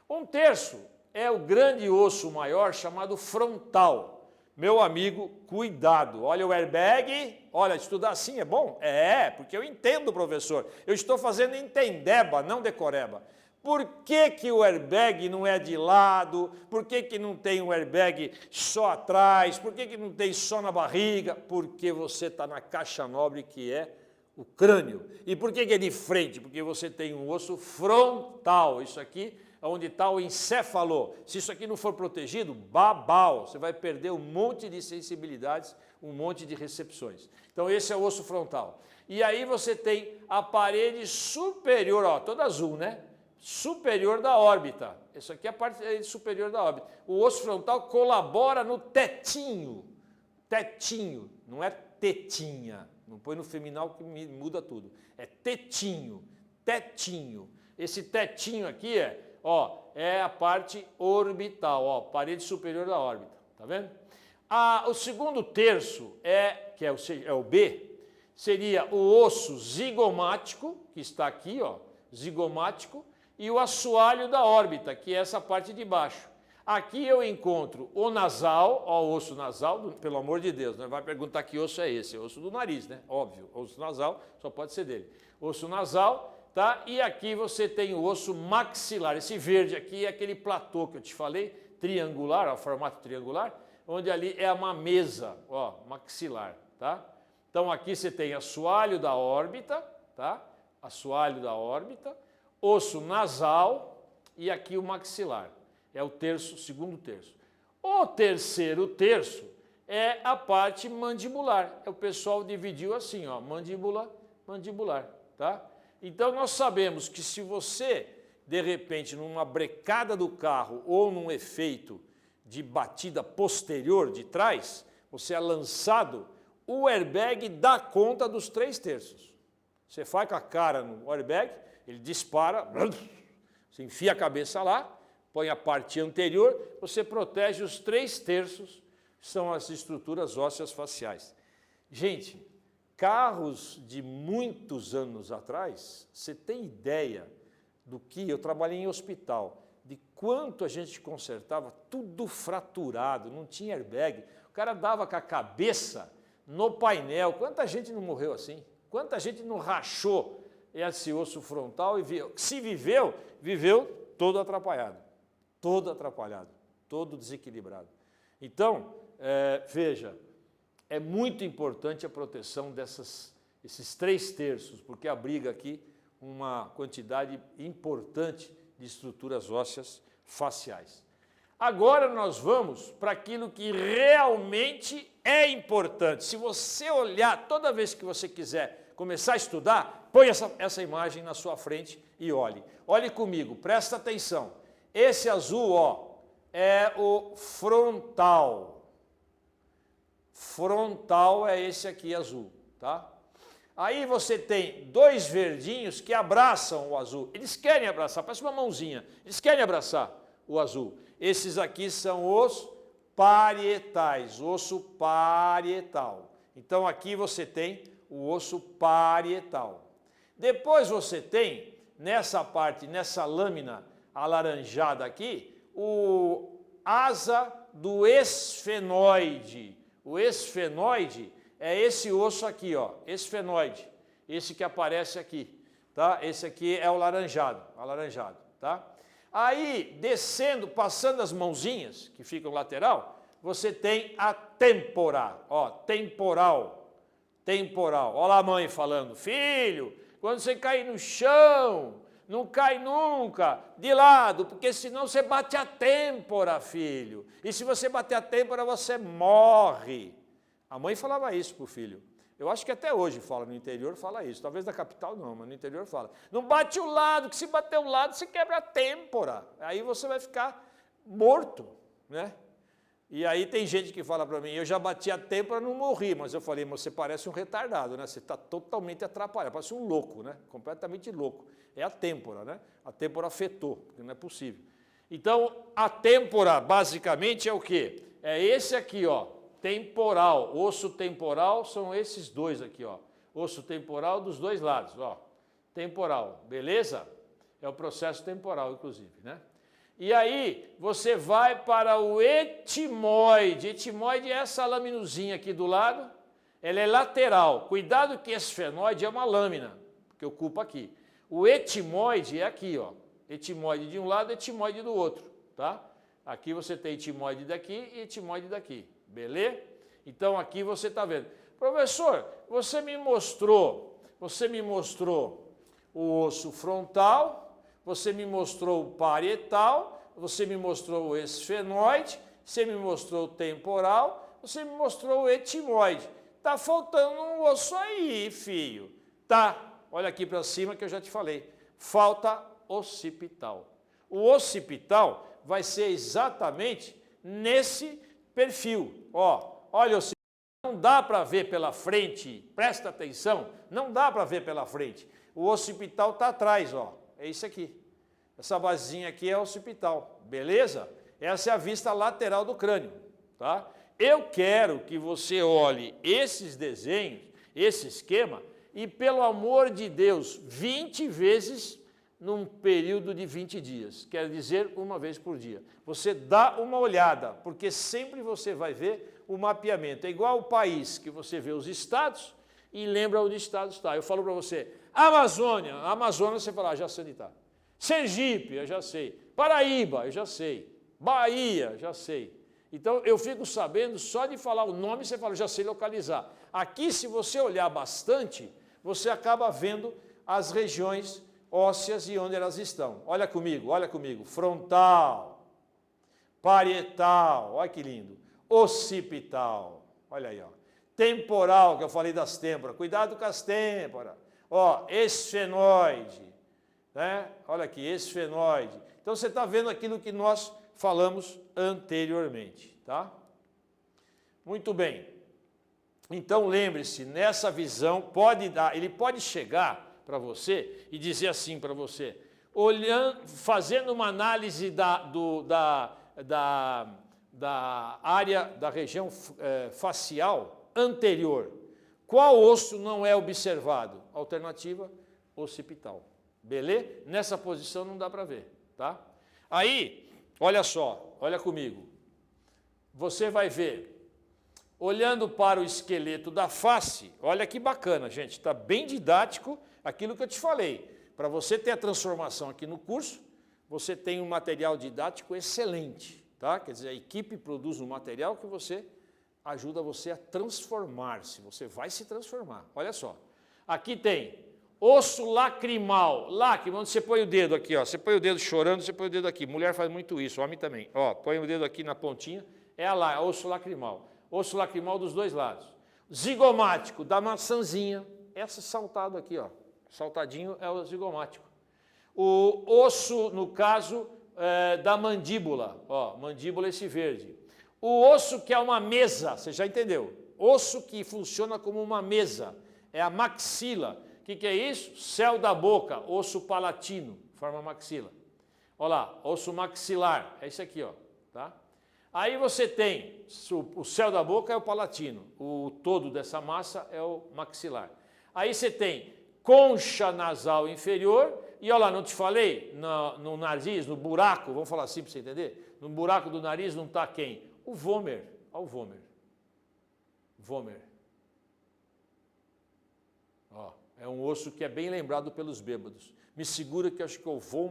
[SPEAKER 1] 1/3 é o grande osso maior chamado frontal. Meu amigo, cuidado. Olha o airbag. Olha, estudar assim é bom? É, porque eu entendo, professor. Eu estou fazendo entendeba, não decoreba. Por que que o airbag não é de lado? Por que que não tem um airbag só atrás? Por que que não tem só na barriga? Porque você está na caixa nobre, que é o crânio. E por que que é de frente? Porque você tem um osso frontal. Isso aqui é onde está o encéfalo. Se isso aqui não for protegido, babau. Você vai perder um monte de sensibilidades, um monte de recepções. Então esse é o osso frontal. E aí você tem a parede superior, ó, toda azul, né? Superior da órbita. Isso aqui é a parte superior da órbita. O osso frontal colabora no tetinho. Tetinho, não é tetinha. Não põe no feminal que muda tudo. É tetinho, tetinho. Esse tetinho aqui é a parte orbital, ó, parede superior da órbita. Tá vendo? O segundo terço, que é o B, seria o osso zigomático, que está aqui, ó, zigomático, e o assoalho da órbita, que é essa parte de baixo. Aqui eu encontro o nasal, ó, o osso nasal, pelo amor de Deus, não vai perguntar que osso é esse, é o osso do nariz, né? Óbvio, osso nasal só pode ser dele. Osso nasal, tá? E aqui você tem o osso maxilar. Esse verde aqui é aquele platô que eu te falei, triangular, ó, formato triangular, onde ali é uma mesa, ó, maxilar, tá? Então aqui você tem assoalho da órbita, tá? Assoalho da órbita, osso nasal e aqui o maxilar. É o terço, segundo terço. O terceiro terço é a parte mandibular. O pessoal dividiu assim, ó, mandíbula, mandibular, tá? Então nós sabemos que se você, de repente, numa brecada do carro ou num efeito de batida posterior de trás, você é lançado, o airbag dá conta dos 3/3. Você faz com a cara no airbag, ele dispara, você enfia a cabeça lá, põe a parte anterior, você protege os 3/3, que são as estruturas ósseas faciais. Gente, carros de muitos anos atrás, você tem ideia do que eu trabalhei em hospital, de quanto a gente consertava, tudo fraturado, não tinha airbag, o cara dava com a cabeça no painel, quanta gente não morreu assim? Quanta gente não rachou esse osso frontal e se viveu, viveu todo atrapalhado, todo desequilibrado. Então, veja, é muito importante a proteção esses 3/3, porque abriga aqui uma quantidade importante de estruturas ósseas faciais. Agora nós vamos para aquilo que realmente é importante. Se você olhar, toda vez que você quiser começar a estudar, põe essa imagem na sua frente e olhe. Olhe comigo, presta atenção. Esse azul, ó, é o frontal. Frontal é esse aqui azul, tá? Aí você tem dois verdinhos que abraçam o azul. Eles querem abraçar, parece uma mãozinha. Eles querem abraçar o azul. Esses aqui são os parietais, osso parietal. Então aqui você tem o osso parietal. Depois você tem, nessa parte, nessa lâmina alaranjada aqui, o asa do esfenoide. O esfenoide é esse osso aqui, ó, esfenoide, esse que aparece aqui, tá? Esse aqui é o alaranjado, tá? Aí, descendo, passando as mãozinhas, que ficam lateral, você tem a têmpora, ó, temporal. Olha lá a mãe falando, filho, quando você cair no chão, não cai nunca de lado, porque senão você bate a têmpora, filho. E se você bater a têmpora, você morre. A mãe falava isso para o filho. Eu acho que até hoje fala, no interior fala isso. Talvez na capital não, mas no interior fala. Não bate o lado, que se bater o lado, você quebra a têmpora. Aí você vai ficar morto, né? E aí tem gente que fala para mim, eu já bati a têmpora, não morri. Mas eu falei, mas você parece um retardado, né? Você está totalmente atrapalhado, parece um louco, né? Completamente louco. É a têmpora, né? A têmpora afetou, porque não é possível. Então, a têmpora, basicamente, é o quê? É esse aqui, ó. Temporal, osso temporal são esses dois aqui, ó. Osso temporal dos dois lados, ó. Temporal, beleza? É o processo temporal, inclusive, né? E aí, você vai para o etimoide. Etimoide é essa laminozinha aqui do lado, ela é lateral. Cuidado que esse esfenoide é uma lâmina, que ocupa aqui. O etimoide é aqui, ó. Etimoide de um lado, etimoide do outro, tá? Aqui você tem etimoide daqui e etimoide daqui. Beleza? Então aqui você está vendo. Professor, você me mostrou o osso frontal, você me mostrou o parietal, você me mostrou o esfenoide, você me mostrou o temporal, você me mostrou o etimoide. Está faltando um osso aí, filho. Tá, olha aqui para cima que eu já te falei. Falta occipital. O occipital vai ser exatamente nesse perfil. Ó, olha, não dá para ver pela frente, presta atenção, não dá para ver pela frente. O occipital está atrás, ó, é isso aqui. Essa basezinha aqui é o occipital, beleza? Essa é a vista lateral do crânio, tá? Eu quero que você olhe esses desenhos, esse esquema, e pelo amor de Deus, 20 vezes num período de 20 dias, quer dizer, uma vez por dia. Você dá uma olhada, porque sempre você vai ver o mapeamento. É igual o país, que você vê os estados e lembra onde o estado está. Eu falo para você, Amazônia, Amazonas, você fala, já sei onde está. Sergipe, eu já sei. Paraíba, eu já sei. Bahia, já sei. Então, eu fico sabendo, só de falar o nome, você fala, já sei localizar. Aqui, se você olhar bastante, você acaba vendo as regiões ósseas e onde elas estão. Olha comigo, frontal, parietal, olha que lindo, occipital, olha aí, ó. Temporal, que eu falei das têmporas, cuidado com as têmporas, ó, esfenoide, né? Olha aqui, esfenoide. Então você está vendo aquilo que nós falamos anteriormente, tá? Muito bem. Então lembre-se, nessa visão, ele pode chegar para você e dizer assim para você, olhando, fazendo uma análise da área, da região facial anterior, qual osso não é observado? Alternativa, occipital. Beleza? Nessa posição não dá para ver, tá? Aí, olha só, olha comigo. Você vai ver, olhando para o esqueleto da face, olha que bacana, gente, está bem didático aquilo que eu te falei. Para você ter a transformação aqui no curso, você tem um material didático excelente, tá? Quer dizer, a equipe produz um material que ajuda você a transformar-se, você vai se transformar. Olha só, aqui tem Osso lacrimal. Lacrimal, onde você põe o dedo aqui, ó. Você põe o dedo chorando, você põe o dedo aqui. Mulher faz muito isso, homem também. Ó, põe o dedo aqui na pontinha, osso lacrimal. Osso lacrimal dos dois lados. Zigomático, da maçãzinha. Esse saltado aqui, ó. Saltadinho é o zigomático. O osso, no caso, da mandíbula. Ó, mandíbula esse verde. O osso que é uma mesa, você já entendeu? Osso que funciona como uma mesa. É a maxila. O que é isso? Céu da boca, osso palatino, forma maxila. Olha lá, osso maxilar, é isso aqui, ó, tá? Aí você tem, o céu da boca é o palatino, o todo dessa massa é o maxilar. Aí você tem concha nasal inferior, e olha lá, não te falei, no nariz, no buraco, vamos falar assim para você entender? No buraco do nariz não está quem? O vômer, olha o vômer. Vômer. Ó, é um osso que é bem lembrado pelos bêbados. Me segura que acho que eu vou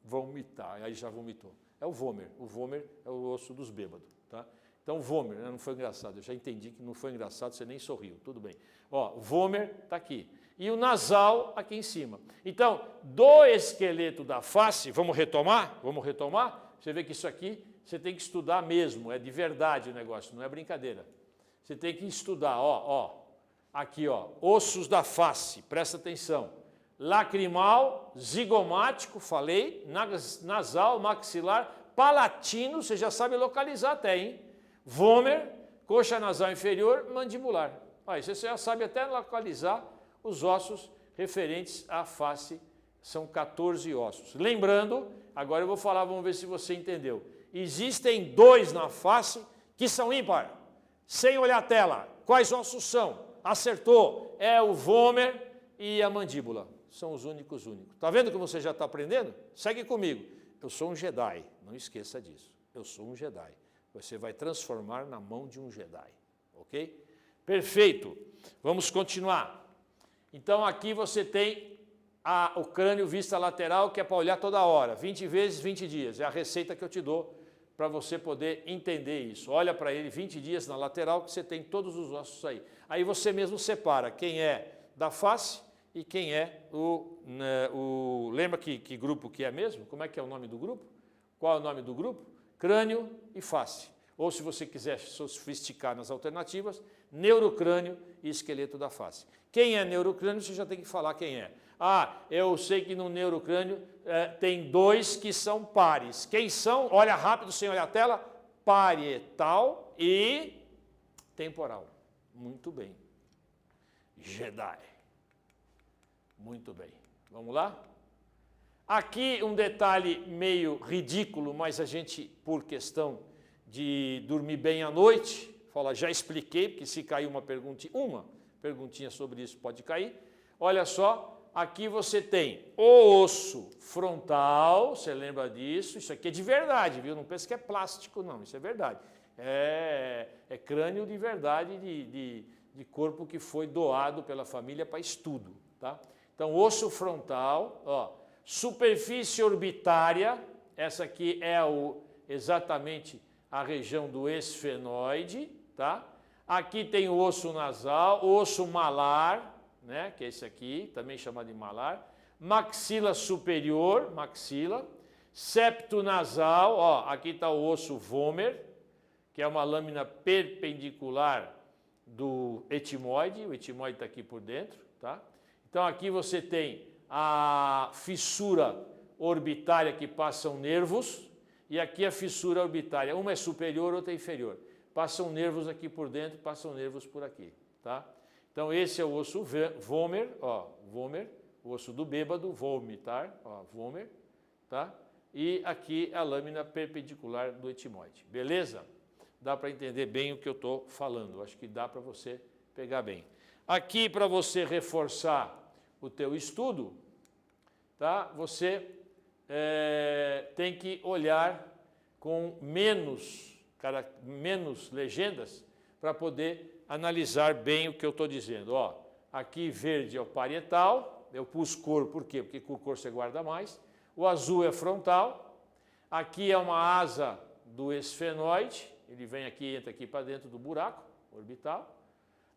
[SPEAKER 1] vomitar. Aí já vomitou. É o vômer. O vômer é o osso dos bêbados. Tá? Então, vômer, né? Não foi engraçado. Eu já entendi que não foi engraçado, você nem sorriu. Tudo bem. Ó, vômer está aqui. E o nasal aqui em cima. Então, do esqueleto da face, vamos retomar? Vamos retomar? Você vê que isso aqui você tem que estudar mesmo. É de verdade o negócio, não é brincadeira. Você tem que estudar, ó. Aqui, ó, ossos da face, presta atenção. Lacrimal, zigomático, falei, nasal, maxilar, palatino, você já sabe localizar até, hein? Vômer, coxa nasal inferior, mandibular. Aí você já sabe até localizar os ossos referentes à face, são 14 ossos. Lembrando, agora eu vou falar, vamos ver se você entendeu. Existem 2 na face que são ímpar, sem olhar a tela. Quais ossos são? Acertou, é o vômer e a mandíbula. São os únicos. Está vendo que você já está aprendendo? Segue comigo. Eu sou um Jedi, não esqueça disso. Eu sou um Jedi. Você vai transformar na mão de um Jedi, ok? Perfeito. Vamos continuar. Então aqui você tem o crânio vista lateral, que é para olhar toda hora. 20 vezes, 20 dias. É a receita que eu te dou para você poder entender isso. Olha para ele 20 dias na lateral, que você tem todos os ossos aí. Aí você mesmo separa quem é da face e quem é lembra que grupo que é mesmo? Como é que é o nome do grupo? Qual é o nome do grupo? Crânio e face. Ou se você quiser sofisticar nas alternativas, neurocrânio e esqueleto da face. Quem é neurocrânio, você já tem que falar quem é. Ah, eu sei que no neurocrânio tem 2 que são pares. Quem são? Olha rápido, sem olhar a tela. Parietal e temporal. Muito bem. Jedi. Muito bem. Vamos lá? Aqui um detalhe meio ridículo, mas a gente, por questão de dormir bem à noite, fala, já expliquei, porque se cair uma perguntinha sobre isso pode cair. Olha só. Aqui você tem o osso frontal, você lembra disso? Isso aqui é de verdade, viu? Não pense que é plástico, não, isso é verdade. É crânio de verdade, de corpo que foi doado pela família para estudo, tá? Então, osso frontal, ó, superfície orbitária, essa aqui é exatamente a região do esfenoide, tá? Aqui tem o osso nasal, osso malar, né, que é esse aqui, também chamado de malar, maxila superior, maxila, septo nasal, ó, aqui está o osso vômer, que é uma lâmina perpendicular do etimoide, o etimoide está aqui por dentro, tá? Então aqui você tem a fissura orbitária que passam nervos, e aqui a fissura orbitária, uma é superior, outra é inferior. Passam nervos aqui por dentro, passam nervos por aqui, tá? Então, esse é o osso vômer, ó, vômer, o osso do bêbado, vomitar, ó, vômer, tá? E aqui a lâmina perpendicular do etimoide, beleza? Dá para entender bem o que eu estou falando, acho que dá para você pegar bem. Aqui, para você reforçar o teu estudo, tá? Você tem que olhar com menos legendas para poder analisar bem o que eu estou dizendo. Ó, aqui verde é o parietal, eu pus cor, por quê? Porque com cor você guarda mais. O azul é frontal, aqui é uma asa do esfenoide, ele vem aqui, entra aqui para dentro do buraco orbital.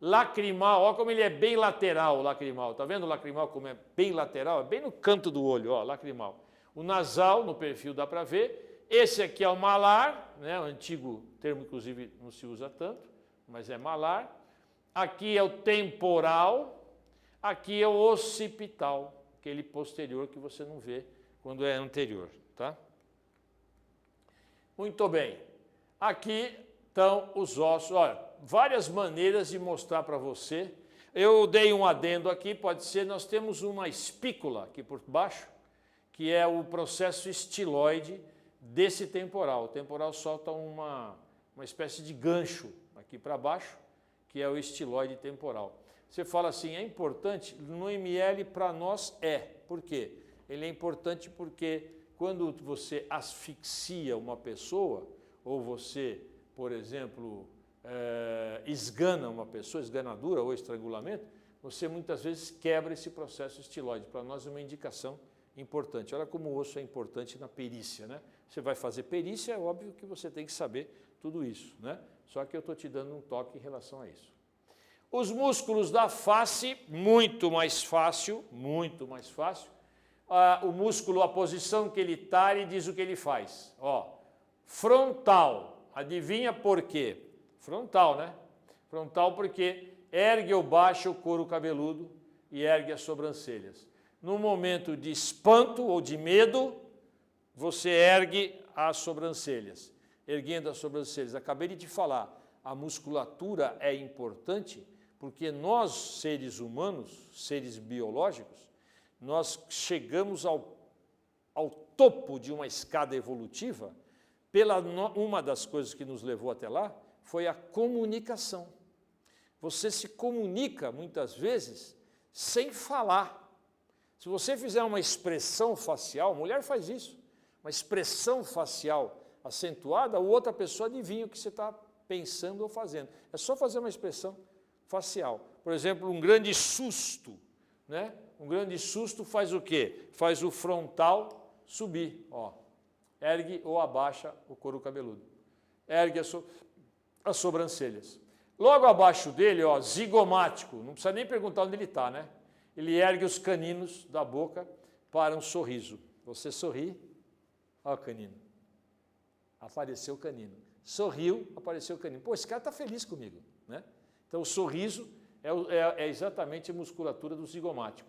[SPEAKER 1] Lacrimal, olha como ele é bem lateral, o lacrimal. Tá vendo o lacrimal como é bem lateral? É bem no canto do olho, ó, lacrimal. O nasal, no perfil dá para ver. Esse aqui é o malar, né? O antigo termo, inclusive, não se usa tanto, mas é malar. Aqui é o temporal, aqui é o occipital, aquele posterior que você não vê quando é anterior, tá? Muito bem. Aqui estão os ossos, olha, várias maneiras de mostrar para você. Eu dei um adendo aqui, pode ser, nós temos uma espícula aqui por baixo, que é o processo estiloide desse temporal. O temporal solta uma espécie de gancho aqui para baixo, que é o estiloide temporal. Você fala assim, é importante? No ml para nós é. Por quê? Ele é importante porque quando você asfixia uma pessoa, ou você, por exemplo, esgana uma pessoa, esganadura ou estrangulamento, você muitas vezes quebra esse processo estiloide. Para nós é uma indicação importante. Olha como o osso é importante na perícia, né? Você vai fazer perícia, é óbvio que você tem que saber tudo isso, né? Só que eu estou te dando um toque em relação a isso. Os músculos da face, muito mais fácil, muito mais fácil. O músculo, a posição que ele está, ele diz o que ele faz. Ó, frontal, adivinha por quê? Frontal, né? Frontal porque ergue ou baixa o couro cabeludo e ergue as sobrancelhas. No momento de espanto ou de medo, você ergue as sobrancelhas. Erguendo as sobrancelhas. Acabei de te falar, a musculatura é importante porque nós, seres humanos, seres biológicos, nós chegamos ao topo de uma escada evolutiva, uma das coisas que nos levou até lá foi a comunicação. Você se comunica, muitas vezes, sem falar. Se você fizer uma expressão facial, mulher faz isso, uma expressão facial acentuada, a outra pessoa adivinha o que você está pensando ou fazendo. É só fazer uma expressão facial. Por exemplo, um grande susto, né? Um grande susto faz o quê? Faz o frontal subir, ó. Ergue ou abaixa o couro cabeludo. Ergue as sobrancelhas. Logo abaixo dele, ó, zigomático, não precisa nem perguntar onde ele está, né? Ele ergue os caninos da boca para um sorriso. Você sorri, ó o canino. Apareceu o canino. Sorriu, apareceu o canino. Pô, esse cara está feliz comigo, né? Então, o sorriso é exatamente a musculatura do zigomático.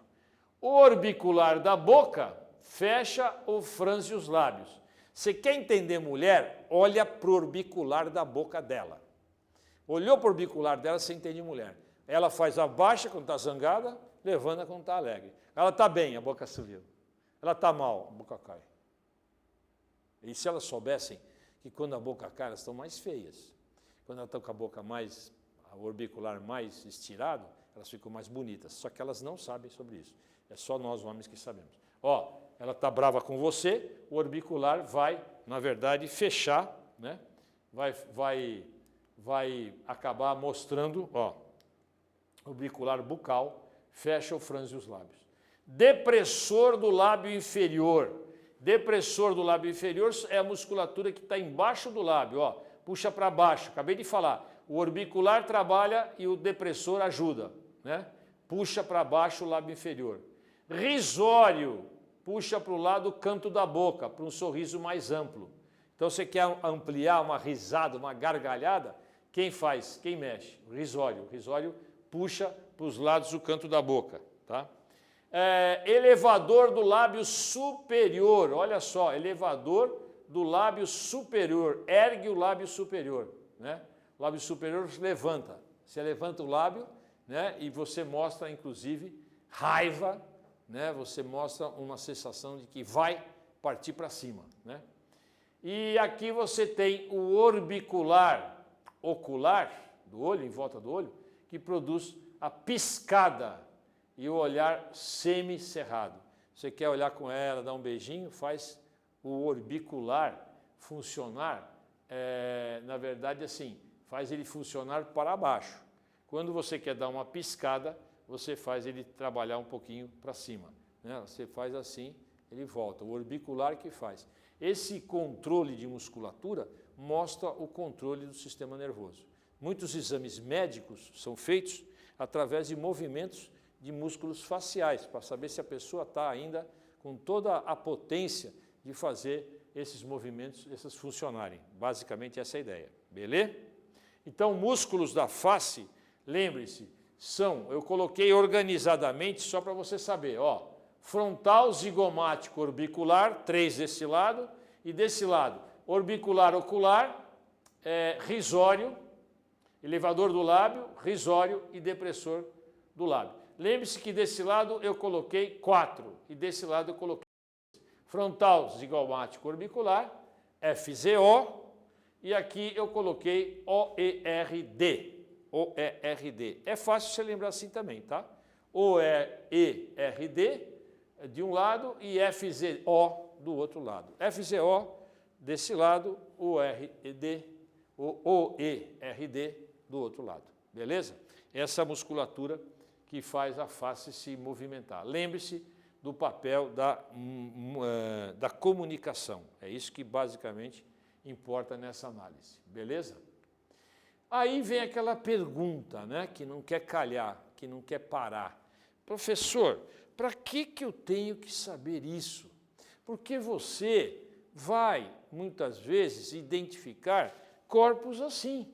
[SPEAKER 1] O orbicular da boca fecha ou franze os lábios. Você quer entender mulher? Olha para o orbicular da boca dela. Olhou para o orbicular dela, você entende mulher. Ela faz a baixa quando está zangada, levanta quando está alegre. Ela está bem, a boca subiu. Ela está mal, a boca cai. E se elas soubessem que quando a boca cai, elas estão mais feias. Quando elas estão com a boca mais, o orbicular mais estirado, elas ficam mais bonitas. Só que elas não sabem sobre isso. É só nós, homens, que sabemos. Ó, ela está brava com você, o orbicular vai, na verdade, fechar, né? Vai acabar mostrando, ó, orbicular bucal, fecha ou franze os lábios. Depressor do lábio inferior. Depressor do lábio inferior é a musculatura que está embaixo do lábio, ó, puxa para baixo. Acabei de falar, o orbicular trabalha e o depressor ajuda, né? Puxa para baixo o lábio inferior. Risório, puxa para o lado o canto da boca, para um sorriso mais amplo. Então, você quer ampliar uma risada, uma gargalhada? Quem faz? Quem mexe? O risório. O risório puxa para os lados o canto da boca, tá? Elevador do lábio superior, olha só, elevador do lábio superior, ergue o lábio superior, né? O lábio superior levanta, você levanta o lábio, né? E você mostra, inclusive, raiva, né? Você mostra uma sensação de que vai partir para cima, né? E aqui você tem o orbicular ocular do olho, em volta do olho, que produz a piscada e o olhar semicerrado. Você quer olhar com ela, dar um beijinho, faz o orbicular funcionar, na verdade assim, faz ele funcionar para baixo. Quando você quer dar uma piscada, você faz ele trabalhar um pouquinho para cima, né? Você faz assim, ele volta, o orbicular que faz. Esse controle de musculatura mostra o controle do sistema nervoso. muitos exames médicos são feitos através de movimentos de músculos faciais, para saber se a pessoa está ainda com toda a potência de fazer esses movimentos, esses funcionarem. Basicamente essa é a ideia, beleza? Então, músculos da face, lembre-se, são, eu coloquei organizadamente só para você saber, ó, frontal, zigomático, orbicular, 3 desse lado, e desse lado, orbicular, ocular, risório, elevador do lábio, risório e depressor do lábio. Lembre-se que desse lado eu coloquei 4, e desse lado eu coloquei 3. Frontal, zigomático, orbicular, FZO, e aqui eu coloquei OERD. OERD. É fácil você lembrar assim também, tá? OERD de um lado e FZO do outro lado. FZO desse lado, OERD do outro lado. Beleza? Essa musculatura que faz a face se movimentar. Lembre-se do papel da comunicação. É isso que basicamente importa nessa análise. Beleza? Aí vem aquela pergunta, né, que não quer calhar, que não quer parar. Professor, para que eu tenho que saber isso? Porque você vai, muitas vezes, identificar corpos assim.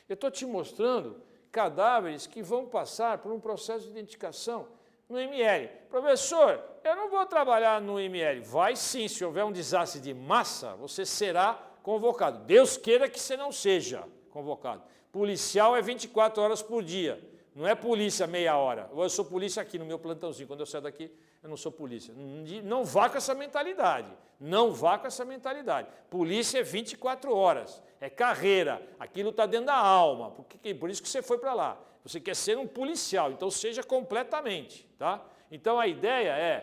[SPEAKER 1] Eu estou te mostrando cadáveres que vão passar por um processo de identificação no IML. Professor, eu não vou trabalhar no IML. Vai sim, se houver um desastre de massa, você será convocado. Deus queira que você não seja convocado. Policial é 24 horas por dia, não é polícia meia hora. Eu sou polícia aqui no meu plantãozinho, quando eu saio daqui eu não sou polícia. Não vá com essa mentalidade, não vá com essa mentalidade. Polícia é 24 horas, é carreira, aquilo está dentro da alma, por isso que você foi para lá. Você quer ser um policial, então seja completamente, tá? Então a ideia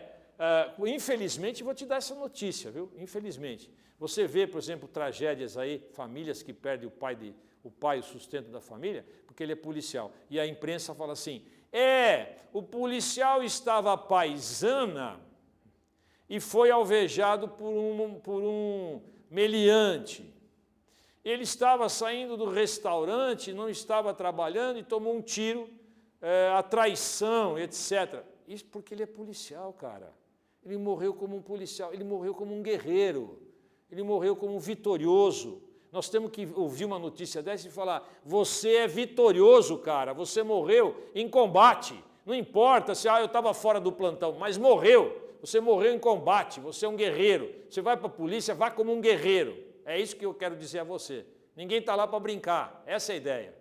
[SPEAKER 1] infelizmente, vou te dar essa notícia, viu? Infelizmente. Você vê, por exemplo, tragédias aí, famílias que perdem o pai, o sustento da família, porque ele é policial. E a imprensa fala assim, o policial estava à paisana e foi alvejado por um meliante. Ele estava saindo do restaurante, não estava trabalhando e tomou um tiro, a traição, etc. Isso porque ele é policial, cara. Ele morreu como um policial, ele morreu como um guerreiro, ele morreu como um vitorioso. Nós temos que ouvir uma notícia dessa e falar, você é vitorioso, cara, você morreu em combate. Não importa se eu estava fora do plantão, mas morreu. Você morreu em combate, você é um guerreiro. Você vai para a polícia, vá como um guerreiro. É isso que eu quero dizer a você. Ninguém está lá para brincar, essa é a ideia.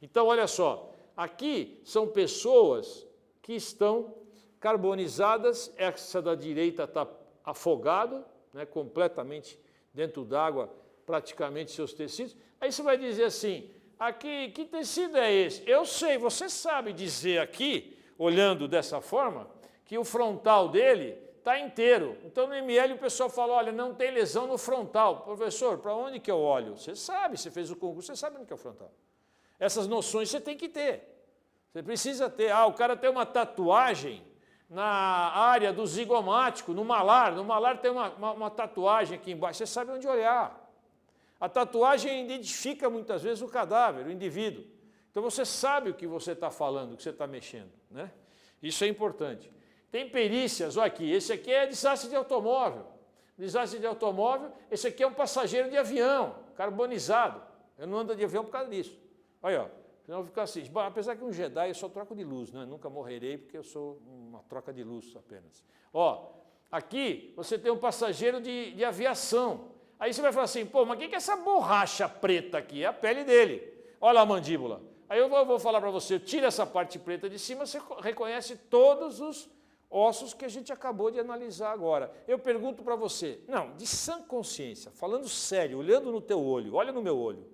[SPEAKER 1] Então, olha só, aqui são pessoas que estão carbonizadas, essa da direita está afogado, né, completamente dentro d'água, praticamente seus tecidos. Aí você vai dizer assim, aqui, que tecido é esse? Eu sei, você sabe dizer aqui, olhando dessa forma, que o frontal dele está inteiro. Então, no IML, o pessoal fala, olha, não tem lesão no frontal. Professor, para onde que eu olho? Você sabe, você fez o concurso, você sabe onde que é o frontal. Essas noções você tem que ter. Você precisa ter. O cara tem uma tatuagem na área do zigomático, no malar. No malar tem uma tatuagem aqui embaixo. Você sabe onde olhar. A tatuagem identifica muitas vezes o cadáver, o indivíduo. Então você sabe o que você está falando, o que você está mexendo, né? Isso é importante. Tem perícias, olha aqui, esse aqui é desastre de automóvel. Desastre de automóvel, esse aqui é um passageiro de avião, carbonizado. Eu não ando de avião por causa disso. Olha, ó, senão eu vou ficar assim. Apesar que um Jedi eu só troco de luz, né? Nunca morrerei porque eu sou uma troca de luz apenas. Ó, aqui você tem um passageiro de aviação. Aí você vai falar assim, pô, mas o que é essa borracha preta aqui? É a pele dele. Olha a mandíbula. Aí eu vou falar para você, tira essa parte preta de cima, você reconhece todos os ossos que a gente acabou de analisar agora. Eu pergunto para você, não, de sã consciência, falando sério, olhando no teu olho, olha no meu olho,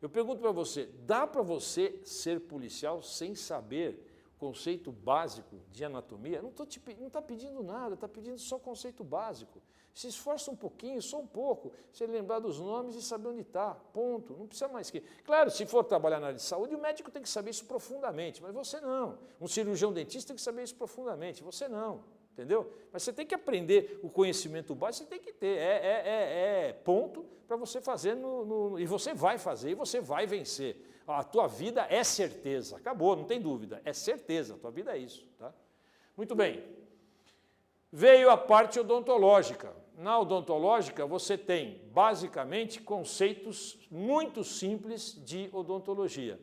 [SPEAKER 1] eu pergunto para você, dá para você ser policial sem saber o conceito básico de anatomia? Não está pedindo nada, está pedindo só conceito básico. Se esforça um pouquinho, só um pouco, você lembrar dos nomes e saber onde está, ponto, não precisa mais que... Claro, se for trabalhar na área de saúde, o médico tem que saber isso profundamente, mas você não. Um cirurgião dentista tem que saber isso profundamente, você não, entendeu? Mas você tem que aprender o conhecimento básico, você tem que ter, ponto para você fazer, e você vai fazer, e você vai vencer. A tua vida é certeza, acabou, não tem dúvida, é certeza, a tua vida é isso. Tá? Muito bem, veio a parte odontológica. Na odontológica você tem basicamente conceitos muito simples de odontologia.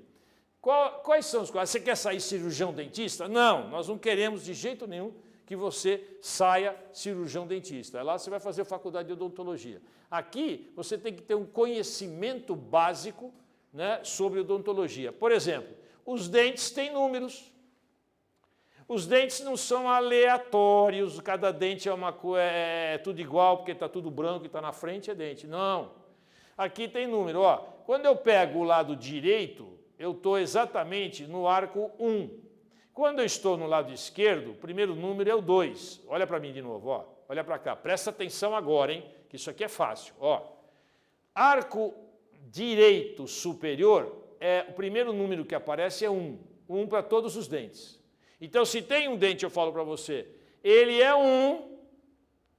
[SPEAKER 1] Quais são os quais? Você quer sair cirurgião dentista? Não, nós não queremos de jeito nenhum que você saia cirurgião dentista. Lá você vai fazer faculdade de odontologia. Aqui você tem que ter um conhecimento básico, né, sobre odontologia. Por exemplo, os dentes têm números. Os dentes não são aleatórios, cada dente é tudo igual, porque está tudo branco e está na frente, é dente. Não. Aqui tem número. Ó. Quando eu pego o lado direito, eu estou exatamente no arco 1. Quando eu estou no lado esquerdo, o primeiro número é o 2. Olha para mim de novo, ó. Olha para cá. Presta atenção agora, hein? Que isso aqui é fácil. Ó. Arco direito superior, o primeiro número que aparece é 1. 1 para todos os dentes. Então, se tem um dente, eu falo para você, ele é 1,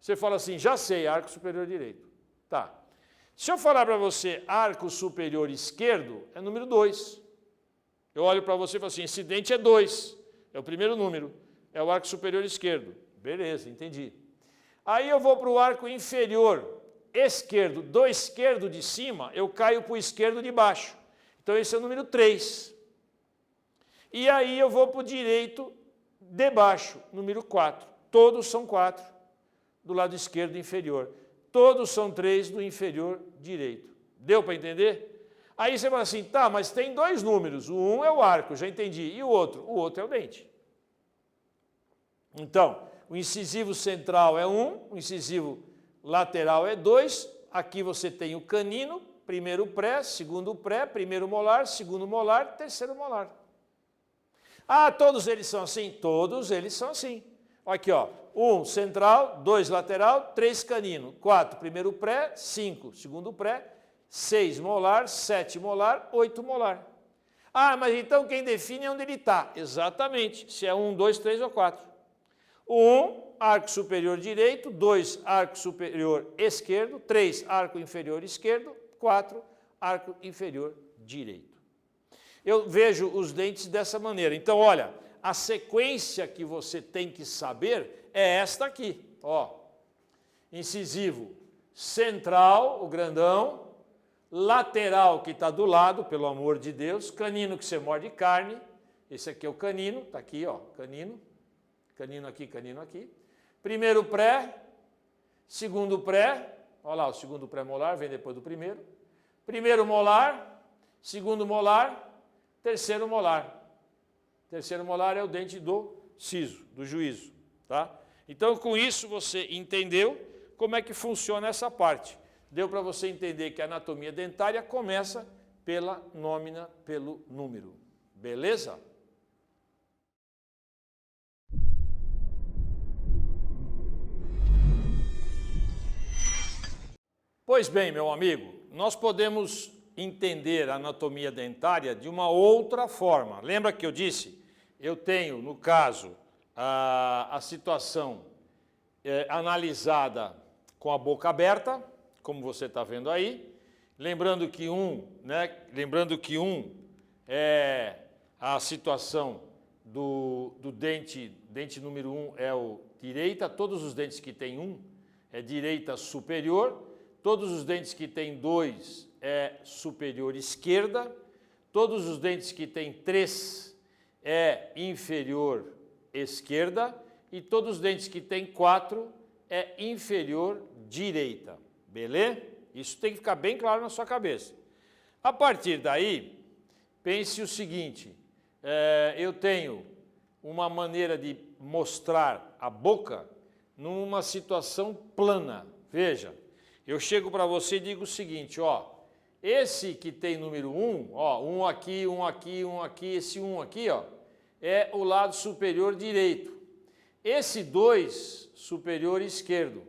[SPEAKER 1] você fala assim, já sei, arco superior direito. Tá. Se eu falar para você arco superior esquerdo, é número 2. Eu olho para você e falo assim, esse dente é 2, é o primeiro número, é o arco superior esquerdo. Beleza, entendi. Aí eu vou para o arco inferior esquerdo, do esquerdo de cima, eu caio para o esquerdo de baixo. Então esse é o número 3. E aí eu vou para o direito de baixo, número 4. Todos são 4 do lado esquerdo inferior. Todos são 3 do inferior direito. Deu para entender? Aí você fala assim, tá, mas tem 2 números. O 1 é o arco, já entendi. E o outro? O outro é o dente. Então, o incisivo central é 1, o incisivo lateral é 2. Aqui você tem o canino, primeiro pré, segundo pré, primeiro molar, segundo molar, terceiro molar. Ah, todos eles são assim? Todos eles são assim. Aqui, ó, 1 central, 2 lateral, 3 canino, 4 primeiro pré, 5 segundo pré, 6 molar, 7 molar, 8 molar. Ah, mas então quem define é onde ele está. Exatamente, se é 1, 2, 3 ou 4. 1, arco superior direito, 2, arco superior esquerdo, 3, arco inferior esquerdo, 4, arco inferior direito. Eu vejo os dentes dessa maneira. Então, olha, a sequência que você tem que saber é esta aqui. Ó, incisivo central, o grandão, lateral que está do lado, pelo amor de Deus, canino que você morde carne, esse aqui é o canino, está aqui, ó, canino, canino aqui. Primeiro pré, segundo pré, olha lá, o segundo pré-molar vem depois do primeiro. Primeiro molar, segundo molar, terceiro molar. Terceiro molar é o dente do siso, do juízo, tá? Então, com isso, você entendeu como é que funciona essa parte. Deu para você entender que a anatomia dentária começa pela nómina, pelo número. Beleza? Pois bem, meu amigo, nós podemos entender a anatomia dentária de uma outra forma. Lembra que eu disse? Eu tenho, no caso, a situação analisada com a boca aberta, como você está vendo aí. Lembrando que é a situação do dente número 1 é o direita, todos os dentes que tem 1 é direita superior, todos os dentes que tem 2 é superior esquerda, todos os dentes que tem 3 é inferior esquerda e todos os dentes que tem 4 é inferior direita, beleza? Isso tem que ficar bem claro na sua cabeça. A partir daí, pense o seguinte, eu tenho uma maneira de mostrar a boca numa situação plana. Veja, eu chego para você e digo o seguinte, ó, esse que tem número 1, ó, um aqui, esse 1 aqui, ó, é o lado superior direito. Esse 2, superior esquerdo.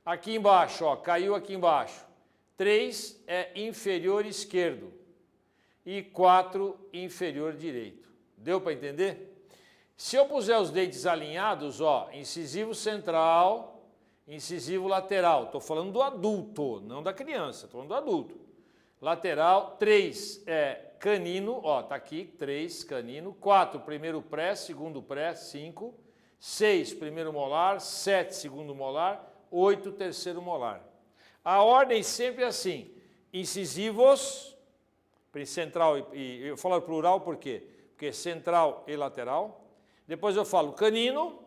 [SPEAKER 1] Aqui embaixo, ó, caiu aqui embaixo. 3 é inferior esquerdo. E 4, inferior direito. Deu para entender? Se eu puser os dentes alinhados, ó, incisivo central, incisivo lateral. Estou falando do adulto, não da criança, estou falando do adulto. lateral, 3 é canino, ó, tá aqui, 3 canino, 4 primeiro pré, segundo pré, 5, 6 primeiro molar, 7 segundo molar, 8 terceiro molar. A ordem sempre é assim, incisivos, central e eu falo plural por quê? Porque central e lateral, depois eu falo canino,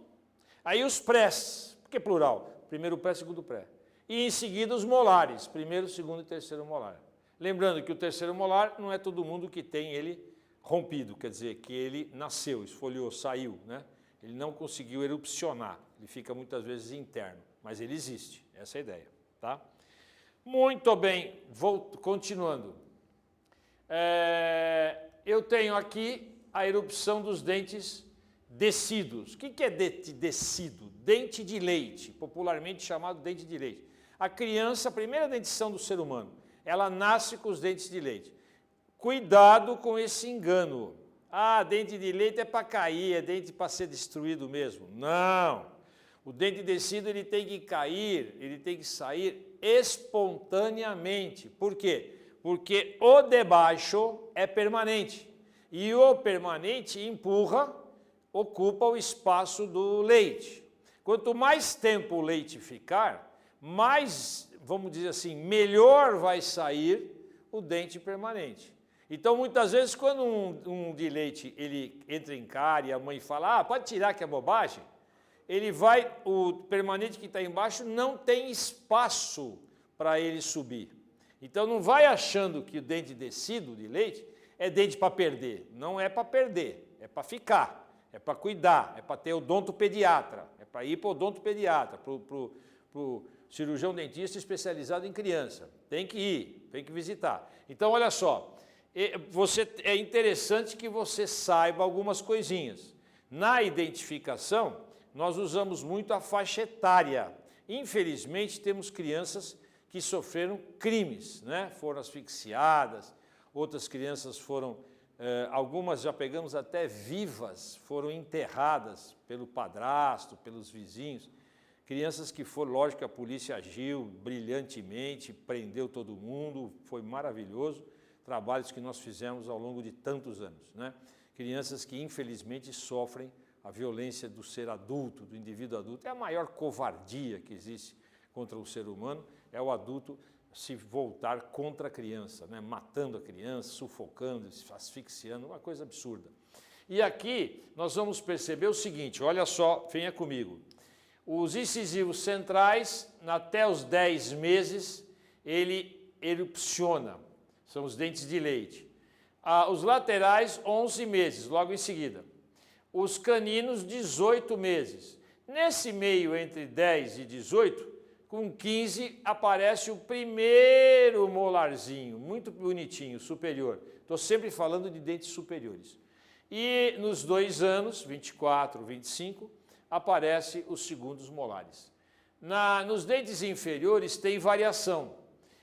[SPEAKER 1] aí os prés, por que plural? Primeiro pré, segundo pré. E em seguida os molares, primeiro, segundo e terceiro molar. Lembrando que o terceiro molar não é todo mundo que tem ele rompido, quer dizer, que ele nasceu, esfoliou, saiu, né? Ele não conseguiu erupcionar, ele fica muitas vezes interno, mas ele existe, essa é a ideia, tá? Muito bem, continuando. Eu tenho aqui a erupção dos dentes decidos. O que é dente decido? Dente de leite, popularmente chamado dente de leite. A criança, a primeira dentição do ser humano, ela nasce com os dentes de leite. Cuidado com esse engano. Ah, dente de leite é para cair, é dente para ser destruído mesmo. Não. O dente decido ele tem que cair, ele tem que sair espontaneamente. Por quê? Porque o de baixo é permanente. E o permanente empurra, ocupa o espaço do leite. Quanto mais tempo o leite ficar, mais, vamos dizer assim, melhor vai sair o dente permanente. Então, muitas vezes, quando um de leite ele entra em cárie e a mãe fala, ah, pode tirar que é bobagem, ele vai, o permanente que está embaixo não tem espaço para ele subir. Então, não vai achando que o dente decido de leite é dente para perder. Não é para perder, é para ficar, é para cuidar, é para ter odontopediatra, é para ir para o odontopediatra, para o cirurgião dentista especializado em criança. Tem que ir, tem que visitar. Então, olha só, é interessante que você saiba algumas coisinhas. Na identificação, nós usamos muito a faixa etária. Infelizmente, temos crianças que sofreram crimes, né? Foram asfixiadas, outras crianças foram, algumas já pegamos até vivas, foram enterradas pelo padrasto, pelos vizinhos. Crianças que foram, lógico que a polícia agiu brilhantemente, prendeu todo mundo, foi maravilhoso, trabalhos que nós fizemos ao longo de tantos anos, né? Crianças que infelizmente sofrem a violência do ser adulto, do indivíduo adulto. É a maior covardia que existe contra o ser humano, é o adulto se voltar contra a criança, né? Matando a criança, sufocando, asfixiando, uma coisa absurda. E aqui nós vamos perceber o seguinte, olha só, venha comigo. Os incisivos centrais, até os 10 meses, ele erupciona, são os dentes de leite. Os laterais, 11 meses, logo em seguida. Os caninos, 18 meses. Nesse meio, entre 10 e 18, com 15, aparece o primeiro molarzinho, muito bonitinho, superior. Estou sempre falando de dentes superiores. E nos 2 anos, 24, 25, aparece os segundos molares. Nos dentes inferiores tem variação.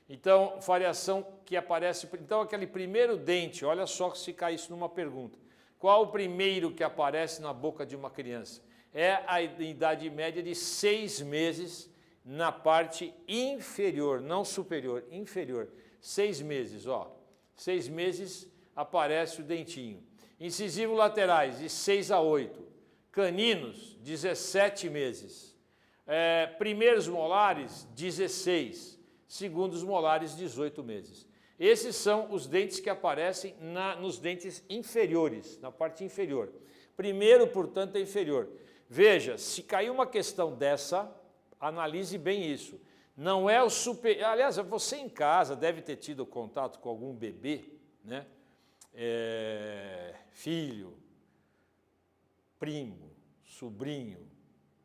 [SPEAKER 1] Então, variação que aparece... Então, aquele primeiro dente, olha só se cai isso numa pergunta. Qual o primeiro que aparece na boca de uma criança? É a idade média de 6 meses na parte inferior, não superior, inferior. 6 meses, ó. 6 meses aparece o dentinho. Incisivo laterais, de 6 a 8. Caninos, 17 meses. Primeiros molares, 16. Segundos molares, 18 meses. Esses são os dentes que aparecem nos dentes inferiores, na parte inferior. Primeiro, portanto, é inferior. Veja, se cair uma questão dessa, analise bem isso. Não é o superior... Aliás, você em casa deve ter tido contato com algum bebê, né? Filho, primo, sobrinho,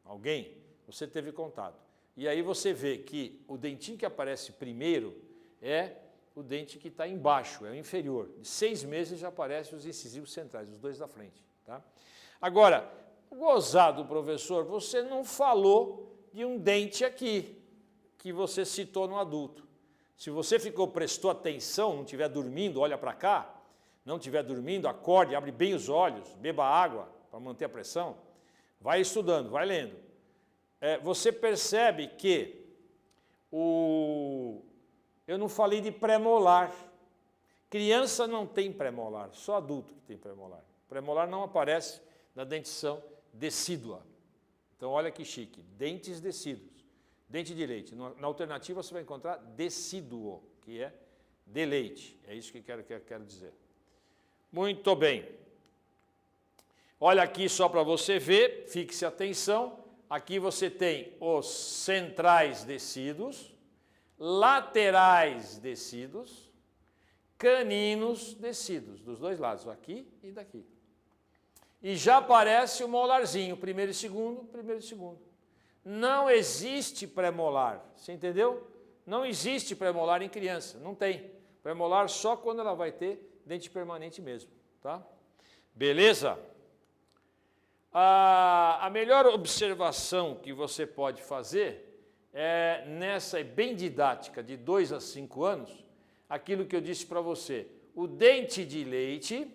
[SPEAKER 1] alguém, você teve contato. E aí você vê que o dentinho que aparece primeiro é o dente que está embaixo, é o inferior. De 6 meses já aparecem os incisivos centrais, os 2 da frente. Tá? Agora, gozado, professor, você não falou de um dente aqui, que você citou no adulto. Se você prestou atenção, não estiver dormindo, olha para cá, não estiver dormindo, acorde, abre bem os olhos, beba água para manter a pressão, vai estudando, vai lendo. Você percebe que eu não falei de pré-molar, Criança não tem premolar, só adulto que tem premolar. Premolar não aparece na dentição decídua. Então, olha que chique, dentes decíduos, dente de leite. Na alternativa, você vai encontrar decíduo, que é de leite. É isso que quero dizer. Muito bem. Olha aqui só para você ver, fixe atenção. Aqui você tem os centrais decíduos, laterais decíduos, caninos decíduos, dos dois lados, aqui e daqui. E já aparece o molarzinho, primeiro e segundo, primeiro e segundo. Não existe premolar, você entendeu? Não existe premolar em criança, não tem. Premolar só quando ela vai ter dente permanente mesmo, tá? Beleza? A melhor observação que você pode fazer é nessa bem didática de 2 a 5 anos, aquilo que eu disse para você, o dente de leite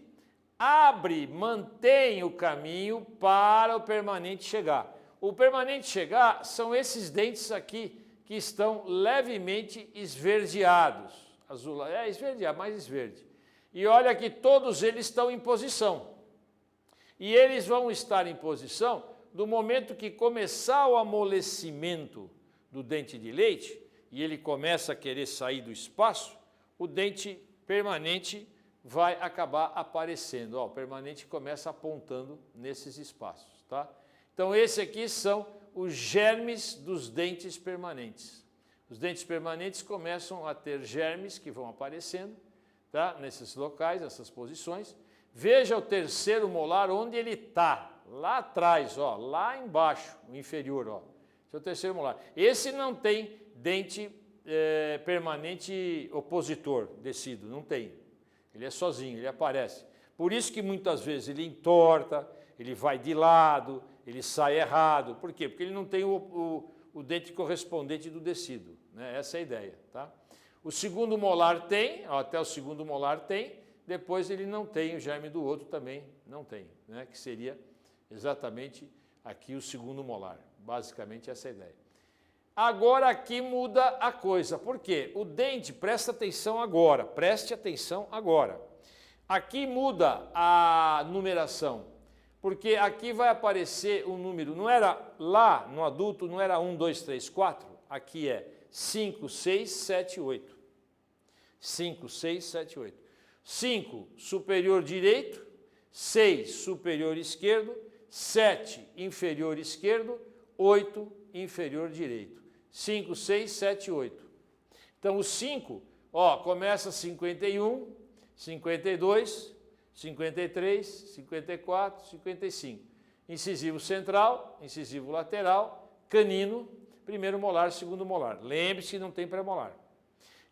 [SPEAKER 1] mantém o caminho para o permanente chegar. O permanente chegar são esses dentes aqui que estão levemente esverdeados. Azul, esverdeado, mais esverde. E olha que todos eles estão em posição. E eles vão estar em posição do momento que começar o amolecimento do dente de leite, e ele começa a querer sair do espaço, o dente permanente vai acabar aparecendo. Ó, o permanente começa apontando nesses espaços, tá? Então, esses aqui são os germes dos dentes permanentes. Os dentes permanentes começam a ter germes que vão aparecendo, tá? Nesses locais, nessas posições. Veja o terceiro molar, onde ele está, lá atrás, ó, lá embaixo, o inferior, ó. Esse é o terceiro molar. Esse não tem dente permanente opositor, decíduo, não tem. Ele é sozinho, ele aparece. Por isso que muitas vezes ele entorta, ele vai de lado, ele sai errado. Por quê? Porque ele não tem o dente correspondente do decíduo, né? Essa é a ideia, tá? O segundo molar tem, ó, até o segundo molar tem, depois ele não tem, o germe do outro também não tem, né? Que seria exatamente aqui o segundo molar. Basicamente essa é a ideia. Agora aqui muda a coisa, por quê? O dente, presta atenção agora, preste atenção agora. Aqui muda a numeração, porque aqui vai aparecer um número, não era lá no adulto, não era 1, 2, 3, 4, aqui é 5, 6, 7, 8. 5, 6, 7, 8. 5, superior direito, 6, superior esquerdo, 7, inferior esquerdo, 8, inferior direito. 5, 6, 7, 8. Então, o 5, ó, começa 51, 52, 53, 54, 55. Incisivo central, incisivo lateral, canino, primeiro molar, segundo molar. Lembre-se que não tem pré-molar.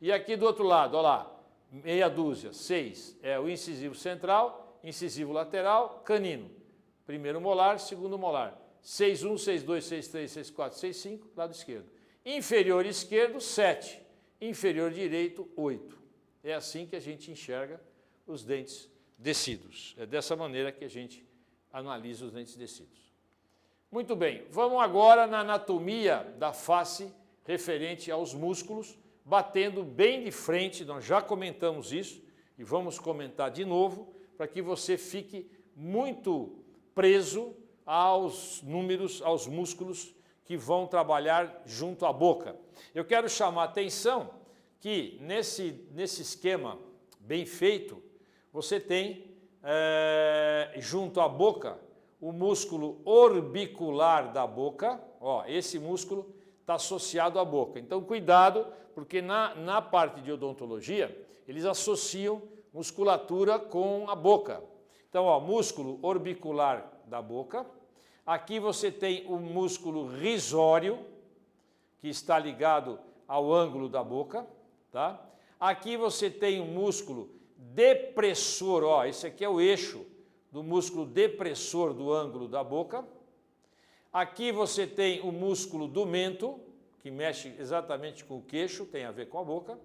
[SPEAKER 1] E aqui do outro lado, ó lá, meia dúzia, 6, é o incisivo central, incisivo lateral, canino. Primeiro molar, segundo molar. 6, 1, 6, 2, 6, 3, 6, 4, 6, 5, lado esquerdo. Inferior esquerdo, 7. Inferior direito, 8. É assim que a gente enxerga os dentes decíduos. É dessa maneira que a gente analisa os dentes decíduos. Muito bem, vamos agora na anatomia da face referente aos músculos, batendo bem de frente, nós já comentamos isso e vamos comentar de novo, para que você fique muito preso aos números, aos músculos que vão trabalhar junto à boca. Eu quero chamar a atenção que nesse esquema bem feito, você tem junto à boca o músculo orbicular da boca, ó, esse músculo está associado à boca. Então, cuidado, porque na parte de odontologia, eles associam musculatura com a boca. Então, ó, músculo orbicular da boca. Aqui você tem o músculo risório, que está ligado ao ângulo da boca, tá? Aqui você tem o músculo depressor, ó, esse aqui é o eixo do músculo depressor do ângulo da boca. Aqui você tem o músculo do mento, que mexe exatamente com o queixo, tem a ver com a boca,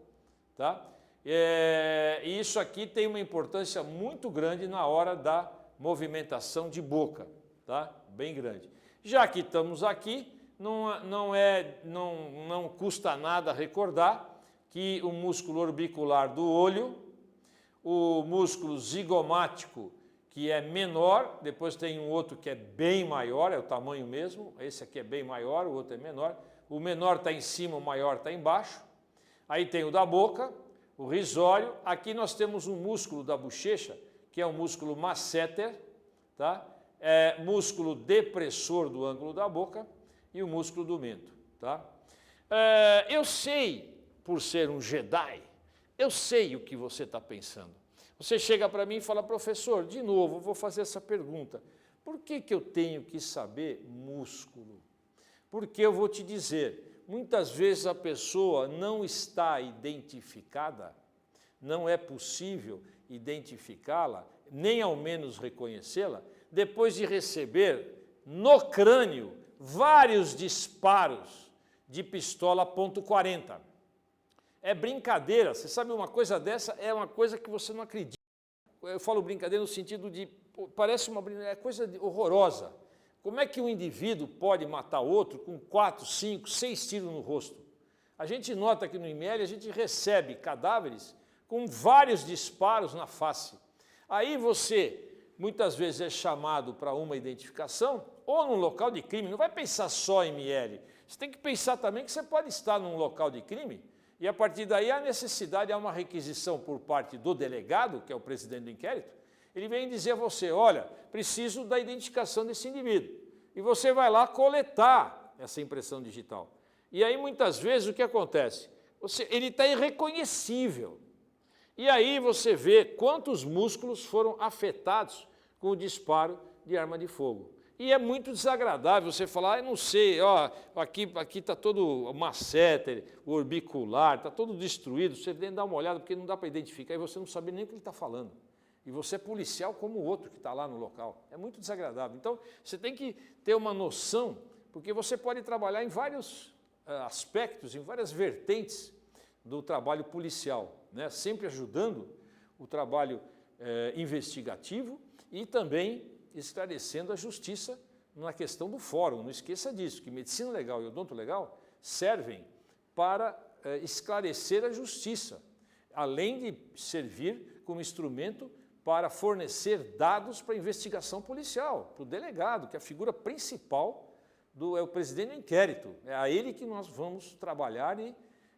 [SPEAKER 1] tá? E isso aqui tem uma importância muito grande na hora da movimentação de boca, tá? Bem grande. Já que estamos aqui, não custa nada recordar que o músculo orbicular do olho, o músculo zigomático, que é menor, depois tem um outro que é bem maior, é o tamanho mesmo, esse aqui é bem maior, o outro é menor, o menor está em cima, o maior está embaixo, aí tem o da boca, o risório, aqui nós temos um músculo da bochecha, que é o músculo masseter, tá? É músculo depressor do ângulo da boca e o músculo do mento, tá? Eu sei, por ser um Jedi, eu sei o que você está pensando. Você chega para mim e fala, professor, de novo, vou fazer essa pergunta. Por que eu tenho que saber músculo? Porque eu vou te dizer, muitas vezes a pessoa não está identificada, não é possível identificá-la, nem ao menos reconhecê-la, depois de receber no crânio vários disparos de pistola .40. É brincadeira, você sabe uma coisa dessa, é uma coisa que você não acredita. Eu falo brincadeira no sentido de, parece uma brincadeira, é coisa horrorosa. Como é que um indivíduo pode matar outro com 4, 5, 6 tiros no rosto? A gente nota que no IML a gente recebe cadáveres com vários disparos na face. Aí você, muitas vezes, é chamado para uma identificação ou num local de crime, não vai pensar só em IML, você tem que pensar também que você pode estar num local de crime e, a partir daí, há necessidade, há uma requisição por parte do delegado, que é o presidente do inquérito, ele vem dizer a você, olha, preciso da identificação desse indivíduo. E você vai lá coletar essa impressão digital. E aí, muitas vezes, o que acontece? Ele está irreconhecível. E aí você vê quantos músculos foram afetados com o disparo de arma de fogo. E é muito desagradável você falar, eu não sei, ó, aqui está todo o masseter, o orbicular, está todo destruído, você tem que dar uma olhada porque não dá para identificar e você não sabe nem o que ele está falando. E você é policial como o outro que está lá no local. É muito desagradável. Então, você tem que ter uma noção, porque você pode trabalhar em vários aspectos, em várias vertentes do trabalho policial, né? Sempre ajudando o trabalho investigativo e também esclarecendo a justiça na questão do fórum. Não esqueça disso, que medicina legal e odonto legal servem para esclarecer a justiça, além de servir como instrumento para fornecer dados para a investigação policial, para o delegado, que é a figura principal é o presidente do inquérito. É a ele que nós vamos trabalhar e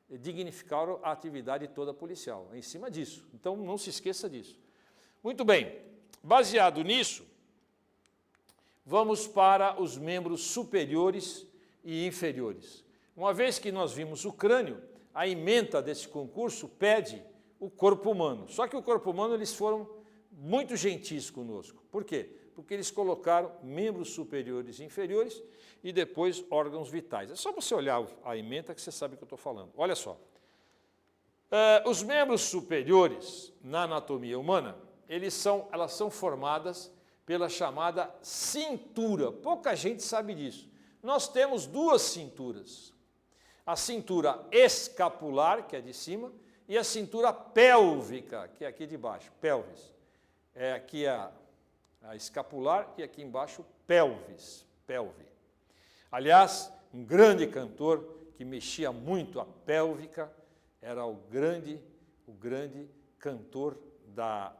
[SPEAKER 1] dignificar a atividade toda policial. É em cima disso. Então, não se esqueça disso. Muito bem. Baseado nisso, vamos para os membros superiores e inferiores. Uma vez que nós vimos o crânio, a ementa desse concurso pede o corpo humano. Só que o corpo humano eles foram muito gentis conosco. Por quê? Porque eles colocaram membros superiores e inferiores e depois órgãos vitais. É só você olhar a ementa que você sabe o que eu estou falando. Olha só. Os membros superiores na anatomia humana, elas são formadas pela chamada cintura. Pouca gente sabe disso. Nós temos duas cinturas. A cintura escapular, que é de cima, e a cintura pélvica, que é aqui de baixo, pelvis. Aqui a escapular e aqui embaixo pelvis, pelve. Aliás, um grande cantor que mexia muito a pélvica era o grande cantor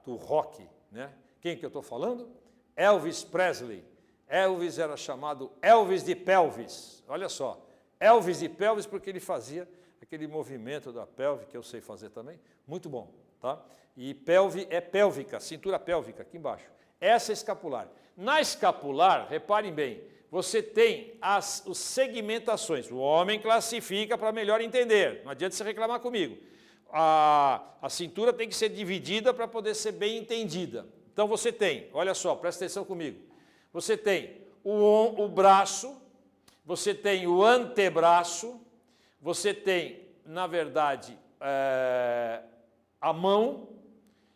[SPEAKER 1] do rock, né? Quem que eu estou falando? Elvis Presley. Elvis era chamado Elvis de pelvis. Olha só, Elvis de pelvis porque ele fazia aquele movimento da pelve, que eu sei fazer também, muito bom, tá? E pelve é pélvica, cintura pélvica, aqui embaixo. Essa é escapular. Na escapular, reparem bem, você tem as segmentações. O homem classifica para melhor entender, não adianta você reclamar comigo. A cintura tem que ser dividida para poder ser bem entendida. Então você tem, olha só, presta atenção comigo, você tem o braço, você tem o antebraço, você tem, na verdade, a mão,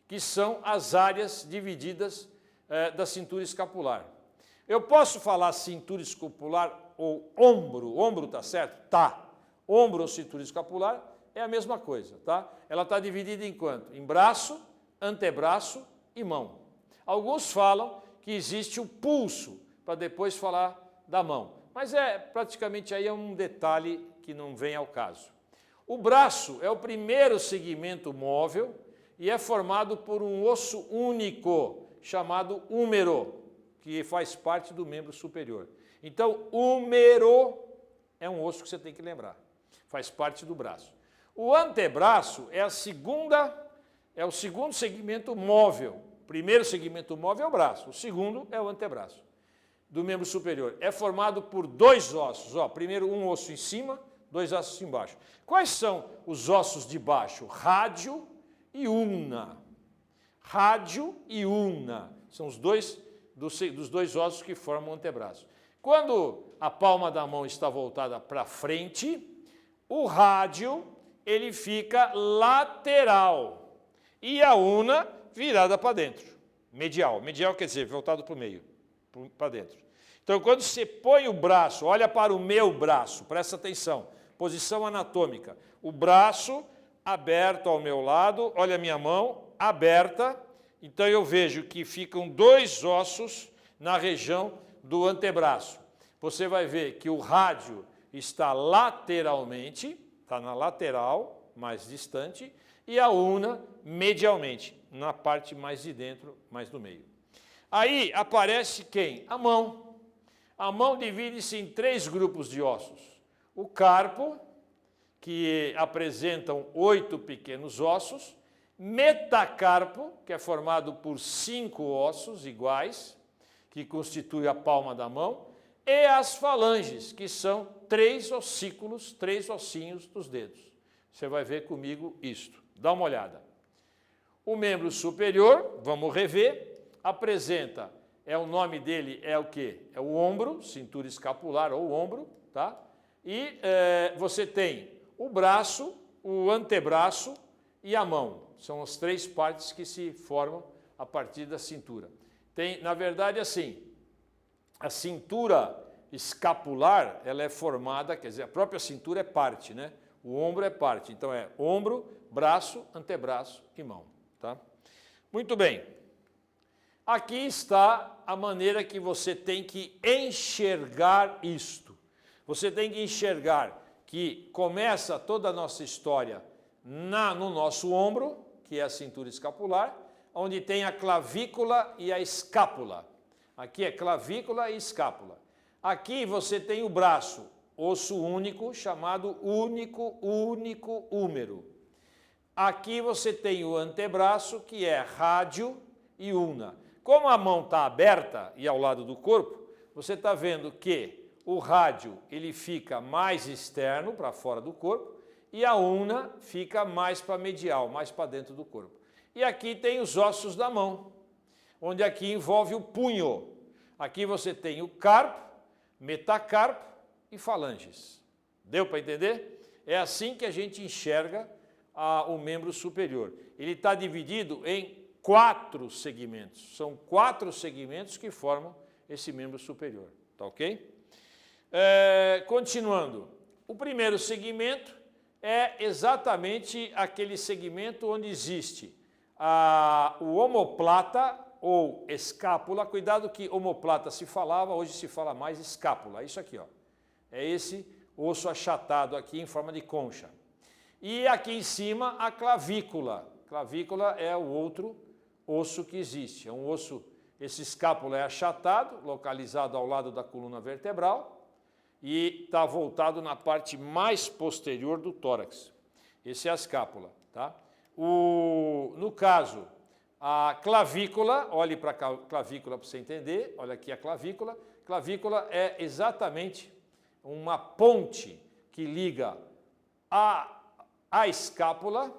[SPEAKER 1] que são as áreas divididas da cintura escapular. Eu posso falar cintura escapular ou ombro? Ombro está certo? Tá. Ombro ou cintura escapular é a mesma coisa, tá? Ela está dividida em quanto? Em braço, antebraço e mão. Alguns falam que existe o pulso, para depois falar da mão. Mas praticamente aí é um detalhe que não vem ao caso. O braço é o primeiro segmento móvel e é formado por um osso único, chamado húmero, que faz parte do membro superior. Então, húmero é um osso que você tem que lembrar, faz parte do braço. O antebraço é o segundo segmento móvel. O primeiro segmento móvel é o braço, o segundo é o antebraço do membro superior. É formado por dois ossos, ó, primeiro um osso em cima, dois ossos embaixo. Quais são os ossos de baixo? Rádio e ulna. Rádio e ulna são os dois dos dois ossos que formam o antebraço. Quando a palma da mão está voltada para frente, o rádio ele fica lateral e a ulna virada para dentro, medial. Medial quer dizer voltado para o meio, para dentro. Então, quando você põe o braço, olha para o meu braço, presta atenção, posição anatômica. O braço aberto ao meu lado, olha a minha mão, aberta. Então, eu vejo que ficam dois ossos na região do antebraço. Você vai ver que o rádio está lateralmente, está na lateral, mais distante, e a ulna medialmente, na parte mais de dentro, mais no meio. Aí aparece quem? A mão. A mão divide-se em três grupos de ossos. O carpo, que apresentam 8 pequenos ossos, metacarpo, que é formado por 5 ossos iguais, que constitui a palma da mão, e as falanges, que são 3 ossículos, 3 ossinhos dos dedos. Você vai ver comigo isto. Dá uma olhada. O membro superior, vamos rever, apresenta, o nome dele é o quê? É o ombro, cintura escapular ou ombro, tá? E você tem o braço, o antebraço e a mão. São as 3 partes que se formam a partir da cintura. Tem, na verdade, assim, a cintura escapular, ela é formada, quer dizer, a própria cintura é parte, né? O ombro é parte, então é ombro, braço, antebraço e mão, tá? Muito bem. Aqui está a maneira que você tem que enxergar isto. Você tem que enxergar que começa toda a nossa história no nosso ombro, que é a cintura escapular, onde tem a clavícula e a escápula. Aqui é clavícula e escápula. Aqui você tem o braço, osso único, chamado único húmero. Aqui você tem o antebraço, que é rádio e ulna. Como a mão está aberta e ao lado do corpo, você está vendo que o rádio ele fica mais externo, para fora do corpo, e a ulna fica mais para medial, mais para dentro do corpo. E aqui tem os ossos da mão, onde aqui envolve o punho. Aqui você tem o carpo, metacarpo e falanges. Deu para entender? É assim que a gente enxerga o membro superior. Ele está dividido em 4 segmentos. São 4 segmentos que formam esse membro superior. Tá ok? Continuando. O primeiro segmento é exatamente aquele segmento onde existe o omoplata ou escápula. Cuidado que omoplata se falava, hoje se fala mais escápula. Isso aqui, ó. É esse osso achatado aqui em forma de concha. E aqui em cima a clavícula. Clavícula é o outro osso que existe. É um osso, esse escápula é achatado, localizado ao lado da coluna vertebral e está voltado na parte mais posterior do tórax. Esse é a escápula, tá? No caso, a clavícula, olhe para a clavícula para você entender, olha aqui a clavícula. Clavícula é exatamente uma ponte que liga a escápula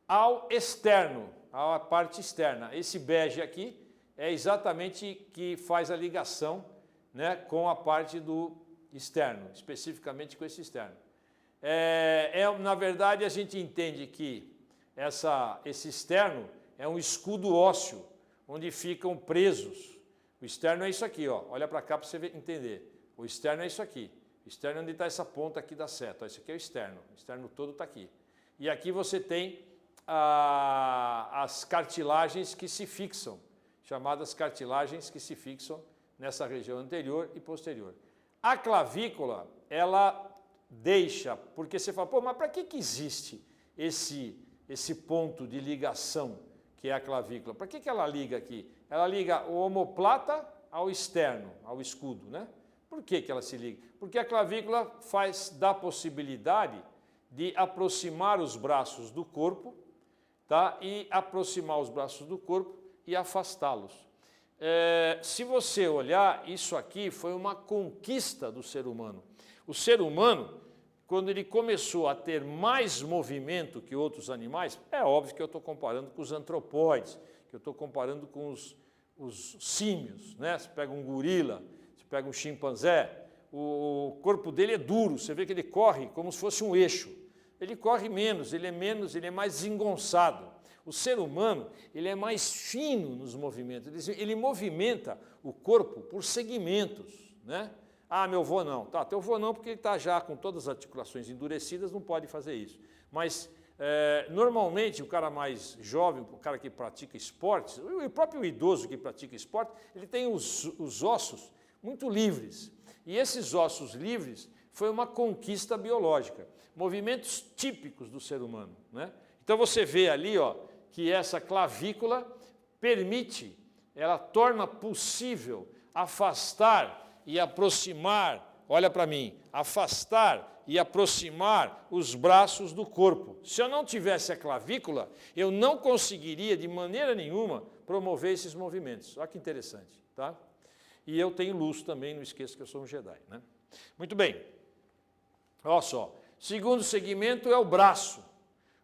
[SPEAKER 1] ao externo, à parte externa. Esse bege aqui é exatamente que faz a ligação, né, com a parte do externo, especificamente com esse externo. Na verdade, a gente entende que esse externo é um escudo ósseo, onde ficam presos. O externo é isso aqui, ó. Olha para cá para você entender. O externo é isso aqui. O externo é onde está essa ponta aqui da seta. Esse aqui é o externo. O externo todo está aqui. E aqui você tem as cartilagens que se fixam, chamadas cartilagens que se fixam nessa região anterior e posterior. A clavícula, ela deixa, porque você fala, pô, mas para que existe esse ponto de ligação, que é a clavícula. Para que ela liga aqui? Ela liga o omoplata ao externo, ao escudo, né? Por que ela se liga? Porque a clavícula dá a possibilidade de aproximar os braços do corpo, tá? E aproximar os braços do corpo e afastá-los. Se você olhar, isso aqui foi uma conquista do ser humano. O ser humano, quando ele começou a ter mais movimento que outros animais, é óbvio que eu estou comparando com os antropóides, que eu estou comparando com os símios, né? Você pega um gorila, você pega um chimpanzé, o corpo dele é duro, você vê que ele corre como se fosse um eixo. Ele corre menos, ele é mais desengonçado. O ser humano, ele é mais fino nos movimentos, ele movimenta o corpo por segmentos, né? Ah, meu avô não. Tá, teu avô não, porque ele está já com todas as articulações endurecidas, não pode fazer isso. Mas, normalmente, o cara mais jovem, o cara que pratica esportes, o próprio idoso que pratica esporte, ele tem os ossos muito livres. E esses ossos livres foi uma conquista biológica, movimentos típicos do ser humano, né? Então, você vê ali, ó, que essa clavícula permite, ela torna possível afastar e aproximar, olha para mim, afastar e aproximar os braços do corpo. Se eu não tivesse a clavícula, eu não conseguiria de maneira nenhuma promover esses movimentos. Olha que interessante, tá? E eu tenho luz também, não esqueça que eu sou um Jedi, né? Muito bem. Olha só, segundo segmento é o braço.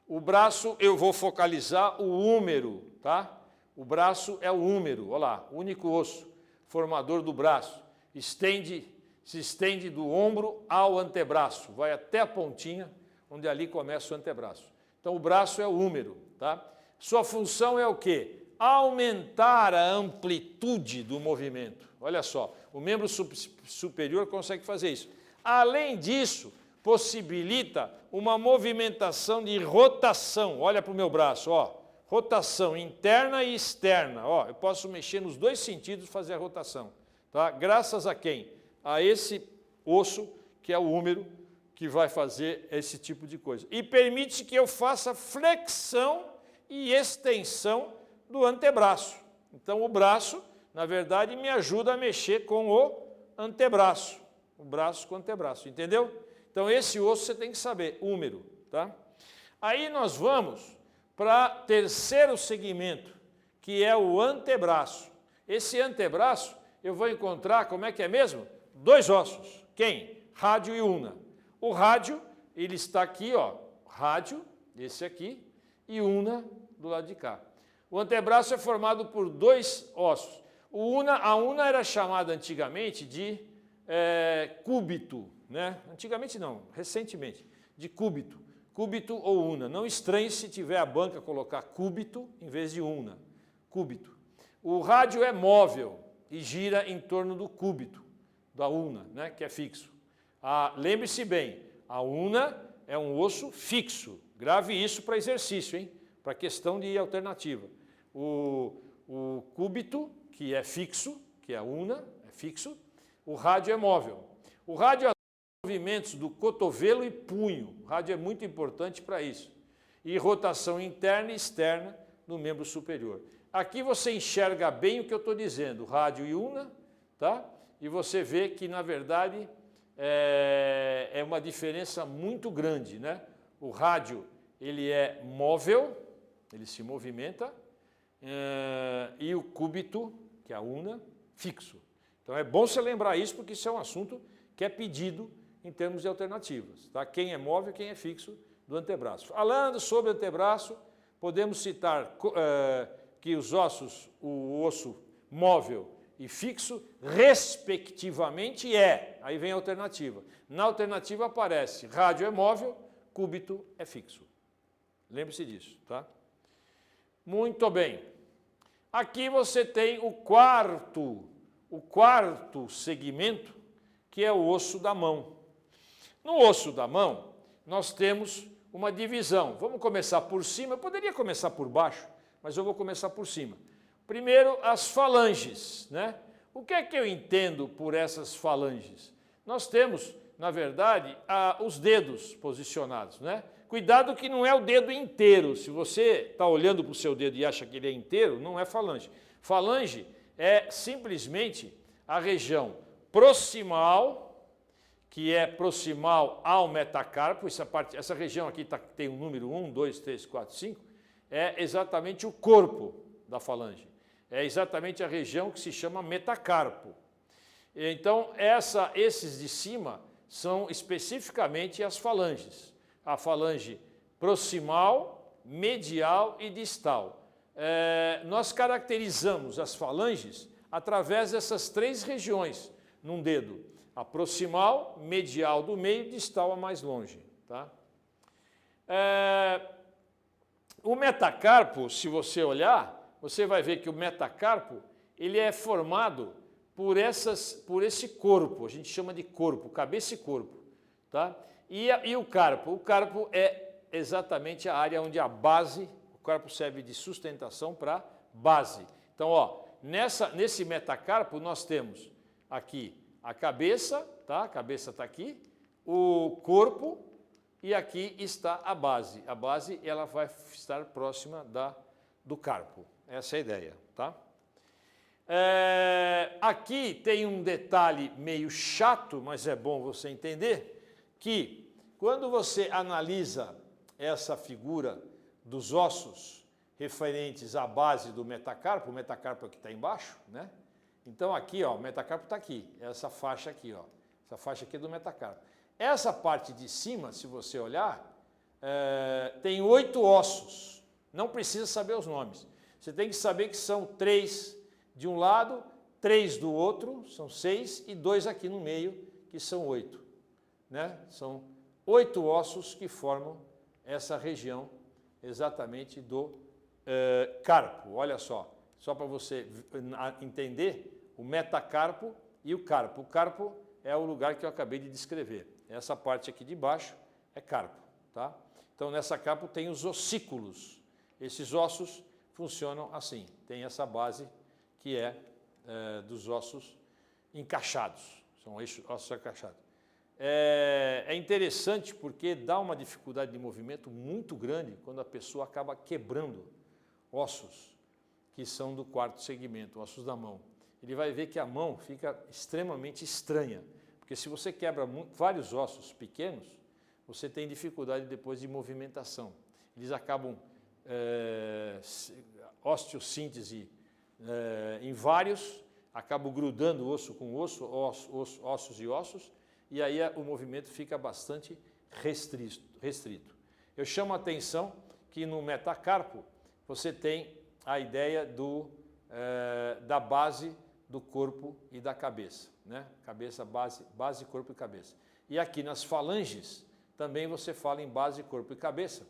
[SPEAKER 1] O braço eu vou focalizar o húmero, tá? O braço é o húmero, olha lá, o único osso formador do braço. Se estende do ombro ao antebraço, vai até a pontinha, onde ali começa o antebraço. Então, o braço é o húmero, tá? Sua função é o quê? Aumentar a amplitude do movimento. Olha só, o membro superior consegue fazer isso. Além disso, possibilita uma movimentação de rotação. Olha para o meu braço, ó. Rotação interna e externa. Ó, eu posso mexer nos dois sentidos e fazer a rotação. Tá? Graças a quem? A esse osso, que é o húmero, que vai fazer esse tipo de coisa. E permite que eu faça flexão e extensão do antebraço. Então, o braço, na verdade, me ajuda a mexer com o antebraço. O braço com o antebraço, entendeu? Então, esse osso você tem que saber, húmero, tá? Aí nós vamos para terceiro segmento, que é o antebraço. Esse antebraço, eu vou encontrar, como é que é mesmo? Dois ossos. Quem? Rádio e una. O rádio, ele está aqui, ó, rádio, esse aqui, e una do lado de cá. O antebraço é formado por dois ossos. A una era chamada antigamente de cúbito, né? Antigamente não, recentemente, de cúbito. Cúbito ou una. Não estranhe se tiver a banca colocar cúbito em vez de una. Cúbito. O rádio é móvel e gira em torno do cúbito, da una, né, que é fixo. Lembre-se bem, a una é um osso fixo. Grave isso para exercício, hein? Para questão de alternativa. O cúbito, que é fixo, que é a una, é fixo. O rádio é móvel. O rádio é movimentos do cotovelo e punho. O rádio é muito importante para isso. E rotação interna e externa no membro superior. Aqui você enxerga bem o que eu estou dizendo, rádio e una, tá? E você vê que, na verdade, é uma diferença muito grande, né? O rádio, ele é móvel, ele se movimenta, e o cúbito, que é a una, fixo. Então é bom você lembrar isso, porque isso é um assunto que é pedido em termos de alternativas, tá? Quem é móvel e quem é fixo do antebraço. Falando sobre antebraço, podemos citar que os ossos, o osso móvel e fixo, respectivamente, aí vem a alternativa. Na alternativa aparece rádio é móvel, cúbito é fixo. Lembre-se disso, tá? Muito bem. Aqui você tem o quarto segmento, que é o osso da mão. No osso da mão, nós temos uma divisão. Vamos começar por cima, eu poderia começar por baixo, mas eu vou começar por cima. Primeiro, as falanges, né? O que é que eu entendo por essas falanges? Nós temos, na verdade, os dedos posicionados, né? Cuidado que não é o dedo inteiro. Se você está olhando para o seu dedo e acha que ele é inteiro, não é falange. Falange é simplesmente a região proximal, que é proximal ao metacarpo. Essa região aqui tem o número 1, 2, 3, 4, 5, é exatamente o corpo da falange. É exatamente a região que se chama metacarpo. Então, esses de cima são especificamente as falanges. A falange proximal, medial e distal. Nós caracterizamos as falanges através dessas 3 regiões num dedo. A proximal, medial do meio, distal a mais longe. Tá? O metacarpo, se você olhar, você vai ver que o metacarpo ele é formado por esse corpo, a gente chama de corpo, cabeça e corpo. Tá? E o carpo? O carpo é exatamente a área onde a base, o carpo serve de sustentação para base. Então, ó, nesse metacarpo nós temos aqui a cabeça, tá? A cabeça está aqui, o corpo e aqui está a base. A base ela vai estar próxima do carpo. Essa é a ideia, tá? Aqui tem um detalhe meio chato, mas é bom você entender, que quando você analisa essa figura dos ossos referentes à base do metacarpo, o metacarpo aqui está embaixo, né? Então aqui, ó, o metacarpo está aqui, essa faixa aqui, ó, essa faixa aqui é do metacarpo. Essa parte de cima, se você olhar, tem 8 ossos, não precisa saber os nomes. Você tem que saber que são 3 de um lado, 3 do outro, são 6, e 2 aqui no meio, que são 8. Né? São 8 ossos que formam essa região exatamente do carpo. Olha só para você entender o metacarpo e o carpo. O carpo é o lugar que eu acabei de descrever. Essa parte aqui de baixo é carpo. Tá? Então, nessa carpo tem os ossículos. Esses ossos funcionam assim. Tem essa base que é dos ossos encaixados. São ossos encaixados. É interessante porque dá uma dificuldade de movimento muito grande quando a pessoa acaba quebrando ossos que são do 4º segmento, ossos da mão. Ele vai ver que a mão fica extremamente estranha, porque se você quebra vários ossos pequenos, você tem dificuldade depois de movimentação. Eles acabam osteossíntese em vários, acabam grudando osso com osso, ossos e ossos, e aí o movimento fica bastante restrito. Eu chamo a atenção que no metacarpo você tem a ideia da base do corpo e da cabeça, né? Cabeça, base, corpo e cabeça. E aqui nas falanges também você fala em base, corpo e cabeça,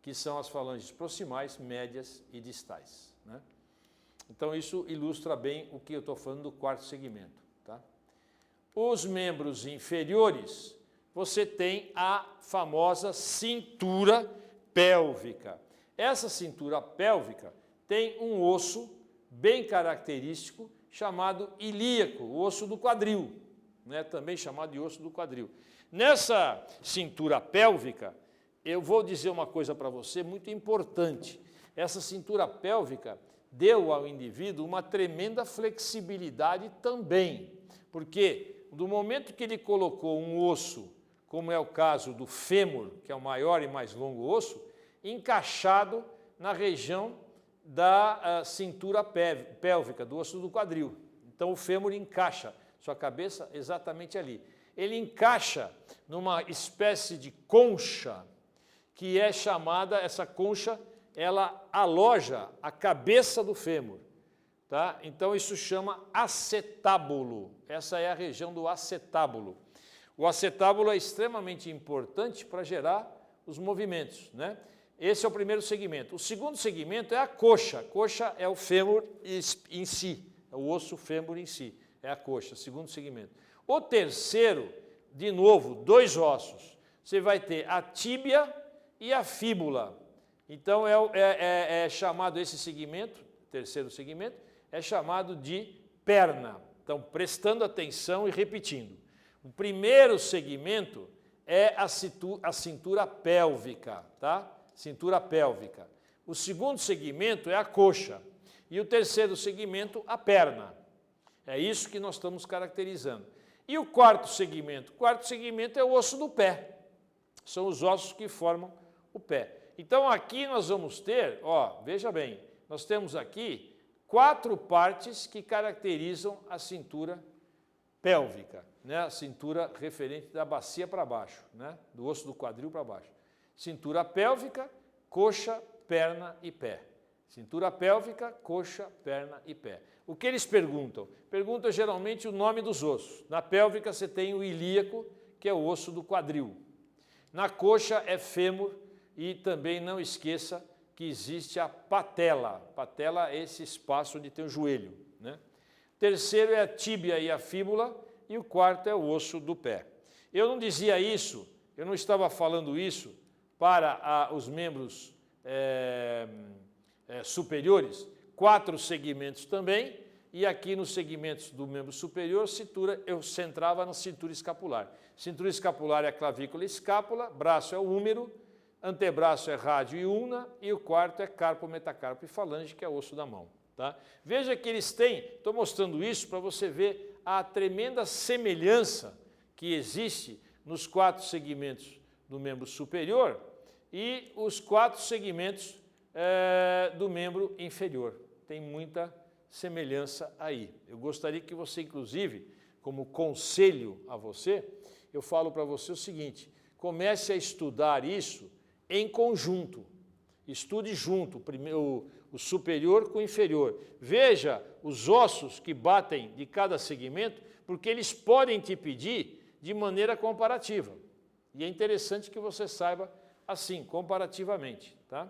[SPEAKER 1] que são as falanges proximais, médias e distais, né? Então isso ilustra bem o que eu estou falando do 4º segmento. Tá? Os membros inferiores, você tem a famosa cintura pélvica. Essa cintura pélvica tem um osso bem característico chamado ilíaco, o osso do quadril, né? Também chamado de osso do quadril. Nessa cintura pélvica, eu vou dizer uma coisa para você muito importante. Essa cintura pélvica deu ao indivíduo uma tremenda flexibilidade também, porque do momento que ele colocou um osso, como é o caso do fêmur, que é o maior e mais longo osso, encaixado na região da cintura pélvica, do osso do quadril. Então o fêmur encaixa sua cabeça exatamente ali. Ele encaixa numa espécie de concha, que é chamada, essa concha, ela aloja a cabeça do fêmur. Tá? Então isso chama acetábulo. Essa é a região do acetábulo. O acetábulo é extremamente importante para gerar os movimentos, né? Esse é o primeiro segmento. O segundo segmento é a coxa. A coxa é o fêmur em si, é o osso fêmur em si, é a coxa, segundo segmento. O terceiro, de novo, 2 ossos. Você vai ter a tíbia e a fíbula. Então é chamado esse segmento, terceiro segmento, é chamado de perna. Então, prestando atenção e repetindo. O primeiro segmento é a cintura pélvica, tá? Cintura pélvica. O segundo segmento é a coxa. E o terceiro segmento, a perna. É isso que nós estamos caracterizando. E o quarto segmento? O quarto segmento é o osso do pé. São os ossos que formam o pé. Então, aqui nós vamos ter, ó, veja bem, nós temos aqui 4 partes que caracterizam a cintura pélvica, né? A cintura referente da bacia para baixo, né? Do osso do quadril para baixo. Cintura pélvica, coxa, perna e pé. Cintura pélvica, coxa, perna e pé. O que eles perguntam? Perguntam geralmente o nome dos ossos. Na pélvica você tem o ilíaco, que é o osso do quadril. Na coxa é fêmur e também não esqueça que existe a patela. Patela é esse espaço onde tem o joelho, né? Terceiro é a tíbia e a fíbula e o quarto é o osso do pé. Eu não dizia isso, eu não estava falando isso para os membros superiores, 4 segmentos também, e aqui nos segmentos do membro superior, eu centrava na cintura escapular. Cintura escapular é a clavícula e escápula, braço é o húmero, antebraço é rádio e ulna, e o quarto é carpo, metacarpo e falange, que é o osso da mão. Tá? Veja que eles têm, estou mostrando isso para você ver a tremenda semelhança que existe nos 4 segmentos do membro superior e os 4 segmentos do membro inferior. Tem muita semelhança aí. Eu gostaria que você, inclusive, como conselho a você, eu falo para você o seguinte, comece a estudar isso em conjunto. Estude junto, primeiro o superior com o inferior. Veja os ossos que batem de cada segmento, porque eles podem te pedir de maneira comparativa. E é interessante que você saiba assim, comparativamente, tá?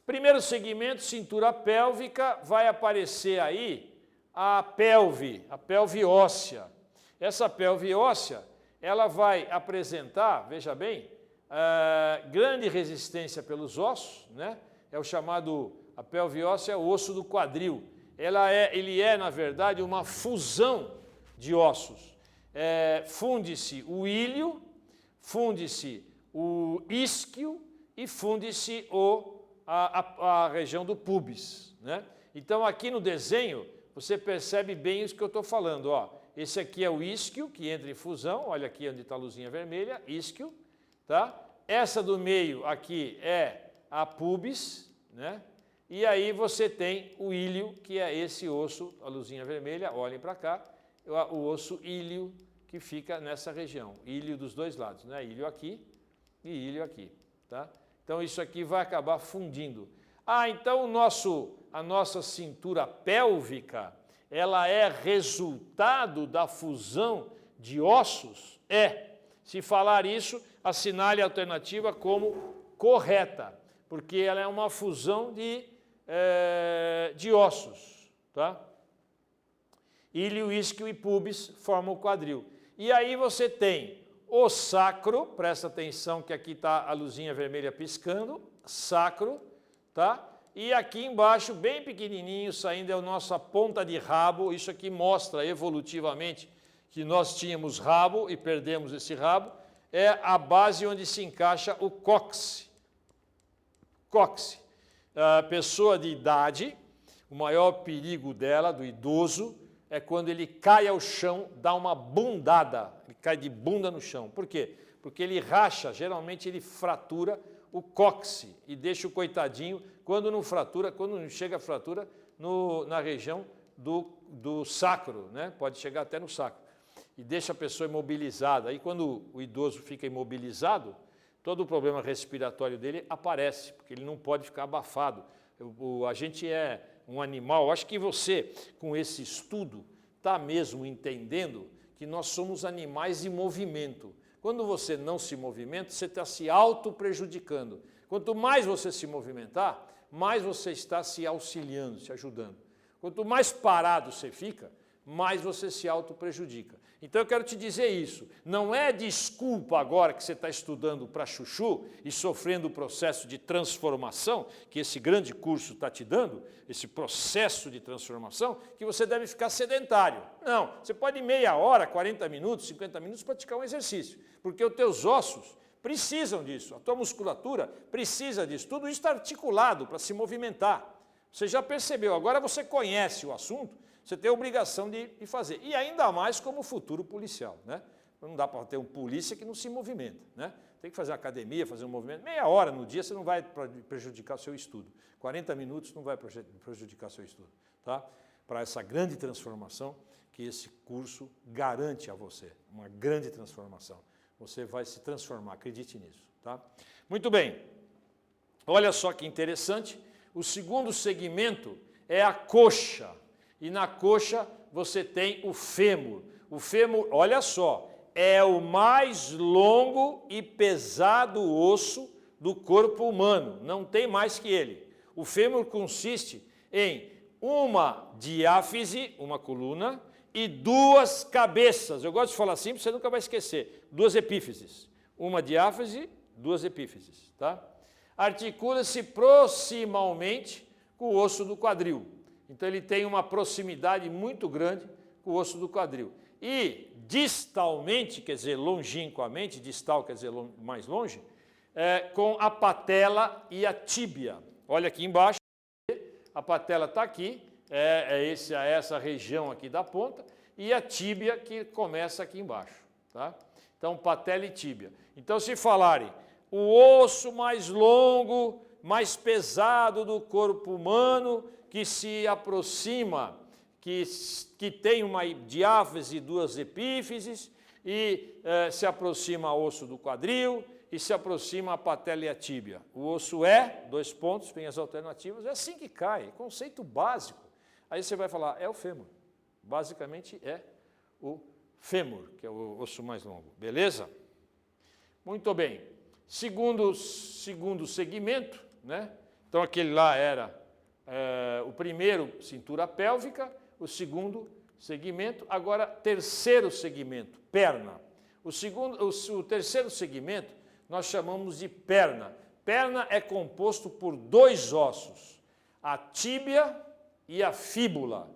[SPEAKER 1] Primeiro segmento, cintura pélvica, vai aparecer aí a pelve óssea. Essa pelve óssea, ela vai apresentar, veja bem, grande resistência pelos ossos, né? É o chamado, a pelve óssea é o osso do quadril. Ele é, na verdade, uma fusão de ossos. Funde-se o ilho, funde-se o isquio e funde-se a região do pubis, né? Então, aqui no desenho, você percebe bem isso que eu estou falando, ó. Esse aqui é o isquio, que entra em fusão, olha aqui onde está a luzinha vermelha, isquio, tá? Essa do meio aqui é a pubis, né? E aí você tem o ilho, que é esse osso, a luzinha vermelha, olhem para cá, o osso ilho que fica nessa região, ilho dos dois lados, né? Ilho aqui e ilho aqui, tá? Então isso aqui vai acabar fundindo. Então a nossa cintura pélvica, ela é resultado da fusão de ossos? Se falar isso, assinale a alternativa como correta, porque ela é uma fusão de ossos, tá? Ilho, isquio e pubis formam o quadril. E aí você tem o sacro, presta atenção que aqui está a luzinha vermelha piscando, sacro, tá? E aqui embaixo, bem pequenininho, saindo é a nossa ponta de rabo. Isso aqui mostra evolutivamente que nós tínhamos rabo e perdemos esse rabo. É a base onde se encaixa o cóccix. Cóccix. A pessoa de idade, o maior perigo dela, do idoso, é quando ele cai ao chão, dá uma bundada, ele cai de bunda no chão. Por quê? Porque ele racha, geralmente ele fratura o cóccix e deixa o coitadinho, quando não chega a fratura, na região do sacro, né? Pode chegar até no sacro, e deixa a pessoa imobilizada. Aí quando o idoso fica imobilizado, todo o problema respiratório dele aparece, porque ele não pode ficar abafado. A gente é um animal, acho que você, com esse estudo, está mesmo entendendo que nós somos animais em movimento. Quando você não se movimenta, você está se auto-prejudicando. Quanto mais você se movimentar, mais você está se auxiliando, se ajudando. Quanto mais parado você fica, mais você se auto-prejudica. Então eu quero te dizer isso, não é desculpa agora que você está estudando para chuchu e sofrendo o processo de transformação, que esse grande curso está te dando, esse processo de transformação, que você deve ficar sedentário. Não, você pode meia hora, 40 minutos, 50 minutos praticar um exercício, porque os teus ossos precisam disso, a tua musculatura precisa disso, tudo isso está articulado para se movimentar. Você já percebeu, agora você conhece o assunto, você tem a obrigação de fazer. E ainda mais como futuro policial, né? Não dá para ter um polícia que não se movimenta, né? Tem que fazer academia, fazer um movimento. Meia hora no dia você não vai prejudicar o seu estudo. 40 minutos não vai prejudicar o seu estudo, tá? Para essa grande transformação que esse curso garante a você. Uma grande transformação. Você vai se transformar, acredite nisso, tá? Muito bem. Olha só que interessante. O segundo segmento é a coxa. E na coxa você tem o fêmur. O fêmur, olha só, é o mais longo e pesado osso do corpo humano. Não tem mais que ele. O fêmur consiste em uma diáfise, uma coluna, e duas cabeças. Eu gosto de falar assim, você nunca vai esquecer. Duas epífises. Uma diáfise, duas epífises. Tá? Articula-se proximalmente com o osso do quadril. Então, ele tem uma proximidade muito grande com o osso do quadril. E distalmente, quer dizer, longínquamente, distal quer dizer mais longe, com a patela e a tíbia. Olha aqui embaixo, a patela está aqui, essa região aqui da ponta, e a tíbia que começa aqui embaixo. Tá? Então, patela e tíbia. Então, se falarem o osso mais longo, mais pesado do corpo humano, que se aproxima, que tem uma diáfise e duas epífises, e se aproxima ao osso do quadril, e se aproxima a patela e a tíbia. O osso dois pontos, tem as alternativas, é assim que cai, conceito básico. Aí você vai falar, é o fêmur. Basicamente é o fêmur, que é o osso mais longo, beleza? Muito bem. Segundo segmento, né? Então aquele lá era o primeiro, cintura pélvica, o segundo segmento, agora terceiro segmento, perna. O terceiro segmento nós chamamos de perna. Perna é composto por dois ossos, a tíbia e a fíbula.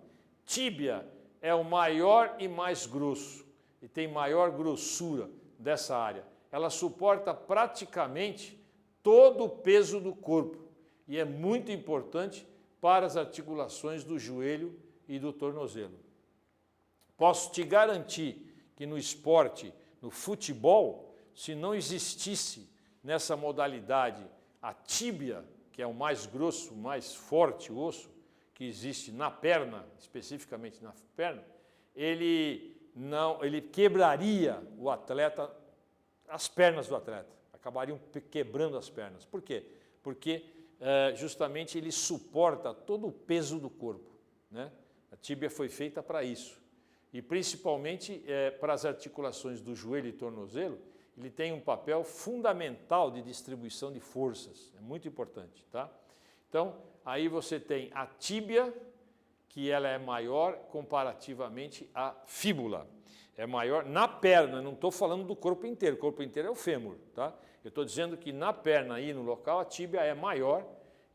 [SPEAKER 1] Tíbia é o maior e mais grosso, e tem maior grossura dessa área. Ela suporta praticamente todo o peso do corpo e é muito importante para as articulações do joelho e do tornozelo. Posso te garantir que no esporte, no futebol, se não existisse nessa modalidade a tíbia, que é o mais grosso, mais forte osso, que existe na perna, especificamente na perna, ele quebraria o atleta, as pernas do atleta, acabariam quebrando as pernas. Por quê? Porque justamente ele suporta todo o peso do corpo, né? A tíbia foi feita para isso. E principalmente para as articulações do joelho e tornozelo, ele tem um papel fundamental de distribuição de forças, é muito importante, tá? Então, aí você tem a tíbia, que ela é maior comparativamente à fíbula. É maior na perna, não estou falando do corpo inteiro é o fêmur, tá? Eu estou dizendo que na perna aí no local a tíbia é maior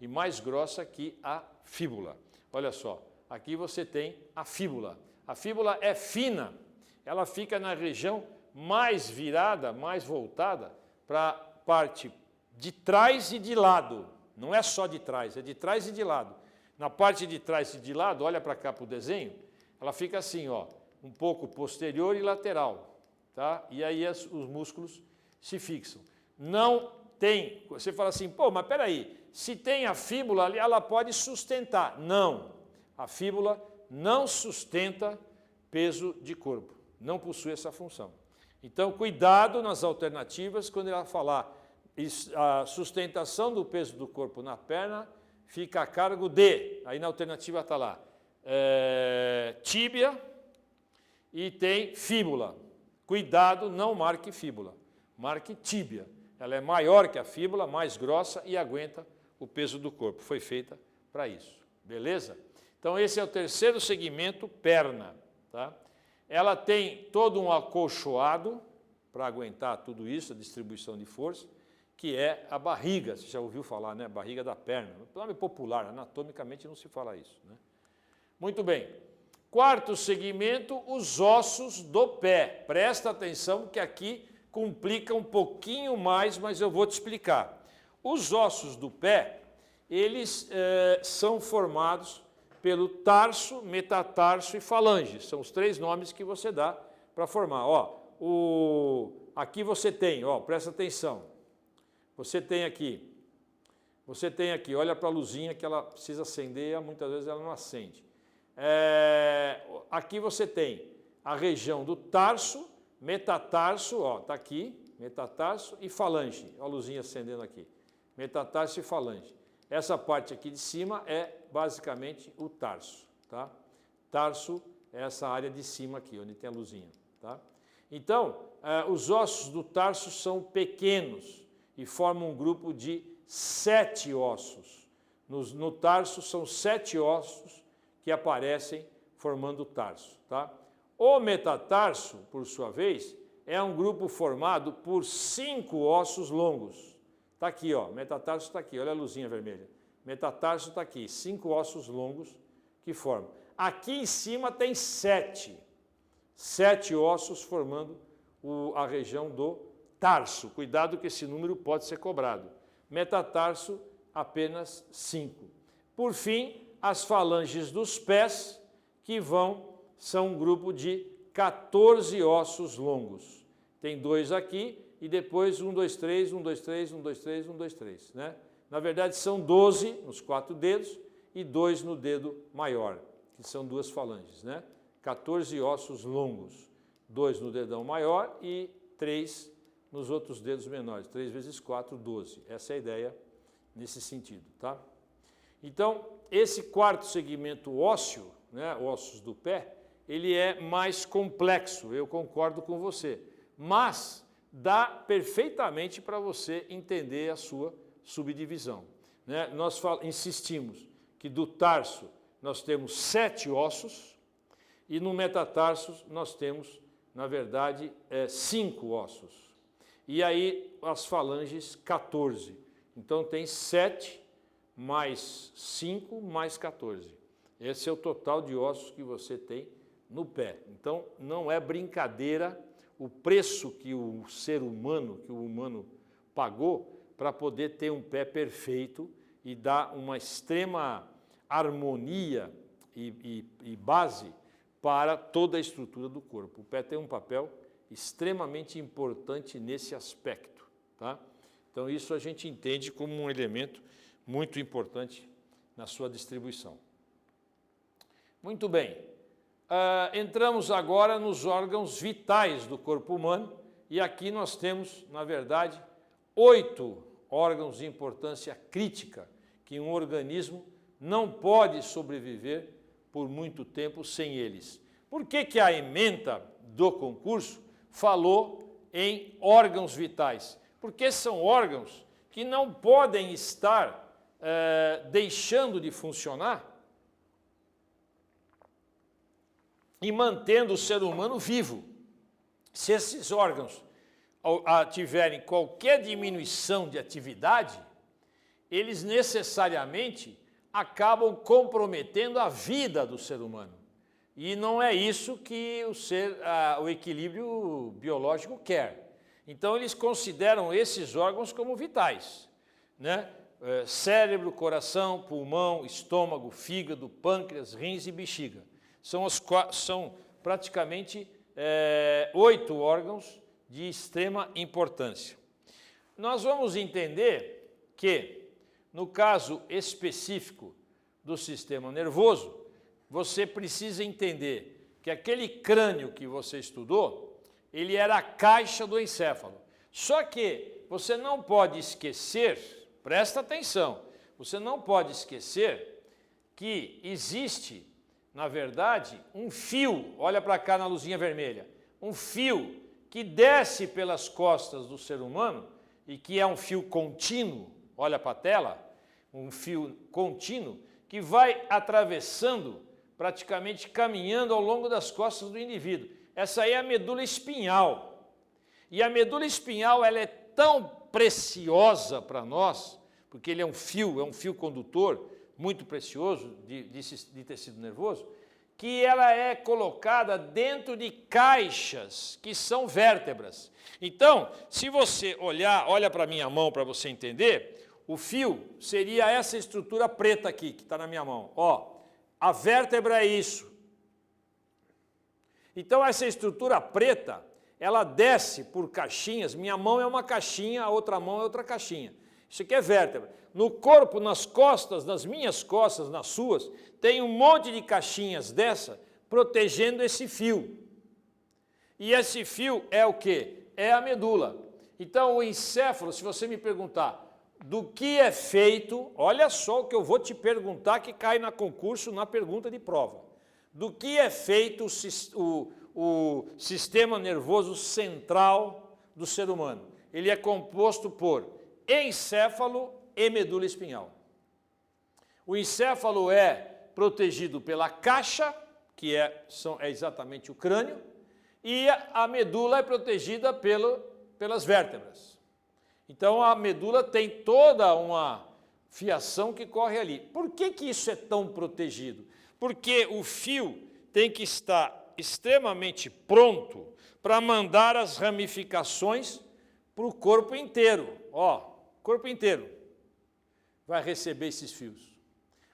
[SPEAKER 1] e mais grossa que a fíbula. Olha só, aqui você tem a fíbula. A fíbula é fina, ela fica na região mais virada, mais voltada para a parte de trás e de lado. Não é só de trás, é de trás e de lado. Na parte de trás e de lado, olha para cá para o desenho, ela fica assim, ó, um pouco posterior e lateral, tá? E aí os músculos se fixam. Não tem, você fala assim, pô, mas peraí, se tem a fíbula ali, ela pode sustentar. Não, a fíbula não sustenta peso de corpo, não possui essa função. Então, cuidado nas alternativas, quando ela falar a sustentação do peso do corpo na perna, fica a cargo de, aí na alternativa está lá, tíbia e tem fíbula. Cuidado, não marque fíbula, marque tíbia. Ela é maior que a fíbula, mais grossa e aguenta o peso do corpo. Foi feita para isso, beleza? Então, esse é o terceiro segmento, perna. Tá? ela tem todo um acolchoado para aguentar tudo isso, a distribuição de força, que é a barriga. Você já ouviu falar, né? Barriga da perna. O nome popular, anatomicamente não se fala isso, né? Muito bem. Quarto segmento, os ossos do pé. Presta atenção que aqui complica um pouquinho mais, mas eu vou te explicar. Os ossos do pé, eles são formados pelo tarso, metatarso e falange. São os 3 nomes que você dá para formar. Ó, aqui você tem, ó, presta atenção. Você tem aqui, olha para a luzinha que ela precisa acender, muitas vezes ela não acende. Aqui você tem a região do tarso, metatarso, ó, tá aqui, metatarso e falange. Olha a luzinha acendendo aqui. Metatarso e falange. Essa parte aqui de cima é basicamente o tarso, tá? Tarso é essa área de cima aqui, onde tem a luzinha, tá? Então, os ossos do tarso são pequenos e formam um grupo de 7 ossos. No tarso são 7 ossos que aparecem formando o tarso, tá? O metatarso, por sua vez, é um grupo formado por 5 ossos longos. Está aqui, ó, metatarso está aqui, olha a luzinha vermelha. Metatarso está aqui, 5 ossos longos que formam. Aqui em cima tem 7 ossos formando a região do tarso. Cuidado que esse número pode ser cobrado. Metatarso, apenas 5. Por fim, as falanges dos pés, que são um grupo de 14 ossos longos. Tem 2 aqui e depois 1, 2, 3, 1, 2, 3, 1, 2, 3, 1, 2, 3, né? Na verdade, são 12 nos 4 dedos e 2 no dedo maior, que são 2 falanges, né? 14 ossos longos, 2 no dedão maior e 3 nos outros dedos menores. 3 vezes 4, 12. Essa é a ideia nesse sentido, tá? Então, esse quarto segmento ósseo, né, ossos do pé, ele é mais complexo, eu concordo com você, mas dá perfeitamente para você entender a sua subdivisão, né? Nós insistimos que do tarso nós temos 7 ossos e no metatarso nós temos, na verdade, 5 ossos. E aí as falanges, 14. Então tem 7 mais 5 mais 14. Esse é o total de ossos que você tem no pé. Então não é brincadeira o preço que o humano pagou para poder ter um pé perfeito e dar uma extrema harmonia e base para toda a estrutura do corpo. O pé tem um papel extremamente importante nesse aspecto, tá? Então isso a gente entende como um elemento muito importante na sua distribuição. Muito bem. Entramos agora nos órgãos vitais do corpo humano e aqui nós temos, na verdade, 8 órgãos de importância crítica que um organismo não pode sobreviver por muito tempo sem eles. Por que a ementa do concurso falou em órgãos vitais? Porque são órgãos que não podem estar deixando de funcionar e mantendo o ser humano vivo. Se esses órgãos tiverem qualquer diminuição de atividade, eles necessariamente acabam comprometendo a vida do ser humano. E não é isso que o equilíbrio biológico quer. Então, eles consideram esses órgãos como vitais, né? Cérebro, coração, pulmão, estômago, fígado, pâncreas, rins e bexiga. São praticamente 8 órgãos de extrema importância. Nós vamos entender que, no caso específico do sistema nervoso, você precisa entender que aquele crânio que você estudou, ele era a caixa do encéfalo. Só que você não pode esquecer, presta atenção, você não pode esquecer que existe, na verdade, um fio, olha para cá na luzinha vermelha, um fio que desce pelas costas do ser humano e que é um fio contínuo, olha para a tela, um fio contínuo que vai atravessando, praticamente caminhando ao longo das costas do indivíduo. Essa aí é a medula espinhal. E a medula espinhal ela é tão preciosa para nós, porque ele é um fio condutor muito precioso de tecido nervoso, que ela é colocada dentro de caixas que são vértebras. Então, se você olha para a minha mão para você entender, o fio seria essa estrutura preta aqui, que está na minha mão. Ó, a vértebra é isso. Então, essa estrutura preta, ela desce por caixinhas. Minha mão é uma caixinha, a outra mão é outra caixinha. Isso aqui é vértebra. No corpo, nas costas, nas minhas costas, nas suas, tem um monte de caixinhas dessa protegendo esse fio. E esse fio é o quê? É a medula. Então, o encéfalo, se você me perguntar do que é feito, olha só o que eu vou te perguntar que cai na concurso, na pergunta de prova. Do que é feito o sistema nervoso central do ser humano? Ele é composto por encéfalo e medula espinhal. O encéfalo é protegido pela caixa, que é exatamente o crânio, e a medula é protegida pelas vértebras. Então, a medula tem toda uma fiação que corre ali. Por que isso é tão protegido? Porque o fio tem que estar extremamente pronto para mandar as ramificações para o corpo inteiro. Ó, corpo inteiro vai receber esses fios.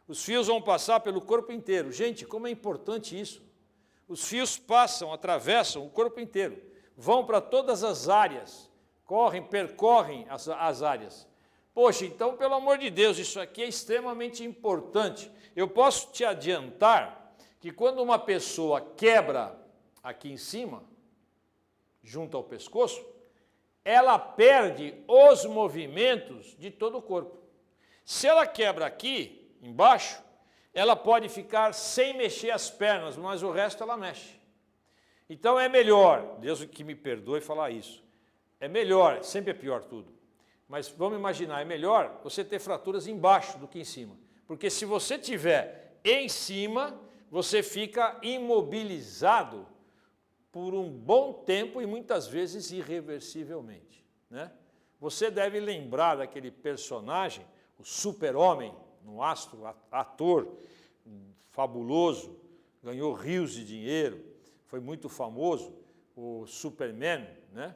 [SPEAKER 1] Os fios vão passar pelo corpo inteiro. Gente, como é importante isso. Os fios atravessam o corpo inteiro, vão para todas as áreas, percorrem as áreas. Poxa, então, pelo amor de Deus, isso aqui é extremamente importante. Eu posso te adiantar que quando uma pessoa quebra aqui em cima, junto ao pescoço, ela perde os movimentos de todo o corpo. Se ela quebra aqui, embaixo, ela pode ficar sem mexer as pernas, mas o resto ela mexe. Então é melhor, Deus que me perdoe falar isso, é melhor, sempre é pior tudo, mas vamos imaginar, é melhor você ter fraturas embaixo do que em cima, porque se você tiver em cima, você fica imobilizado por um bom tempo e muitas vezes irreversivelmente, né? Você deve lembrar daquele personagem, o Super-Homem, um astro, ator fabuloso, ganhou rios de dinheiro, foi muito famoso, o Superman, né?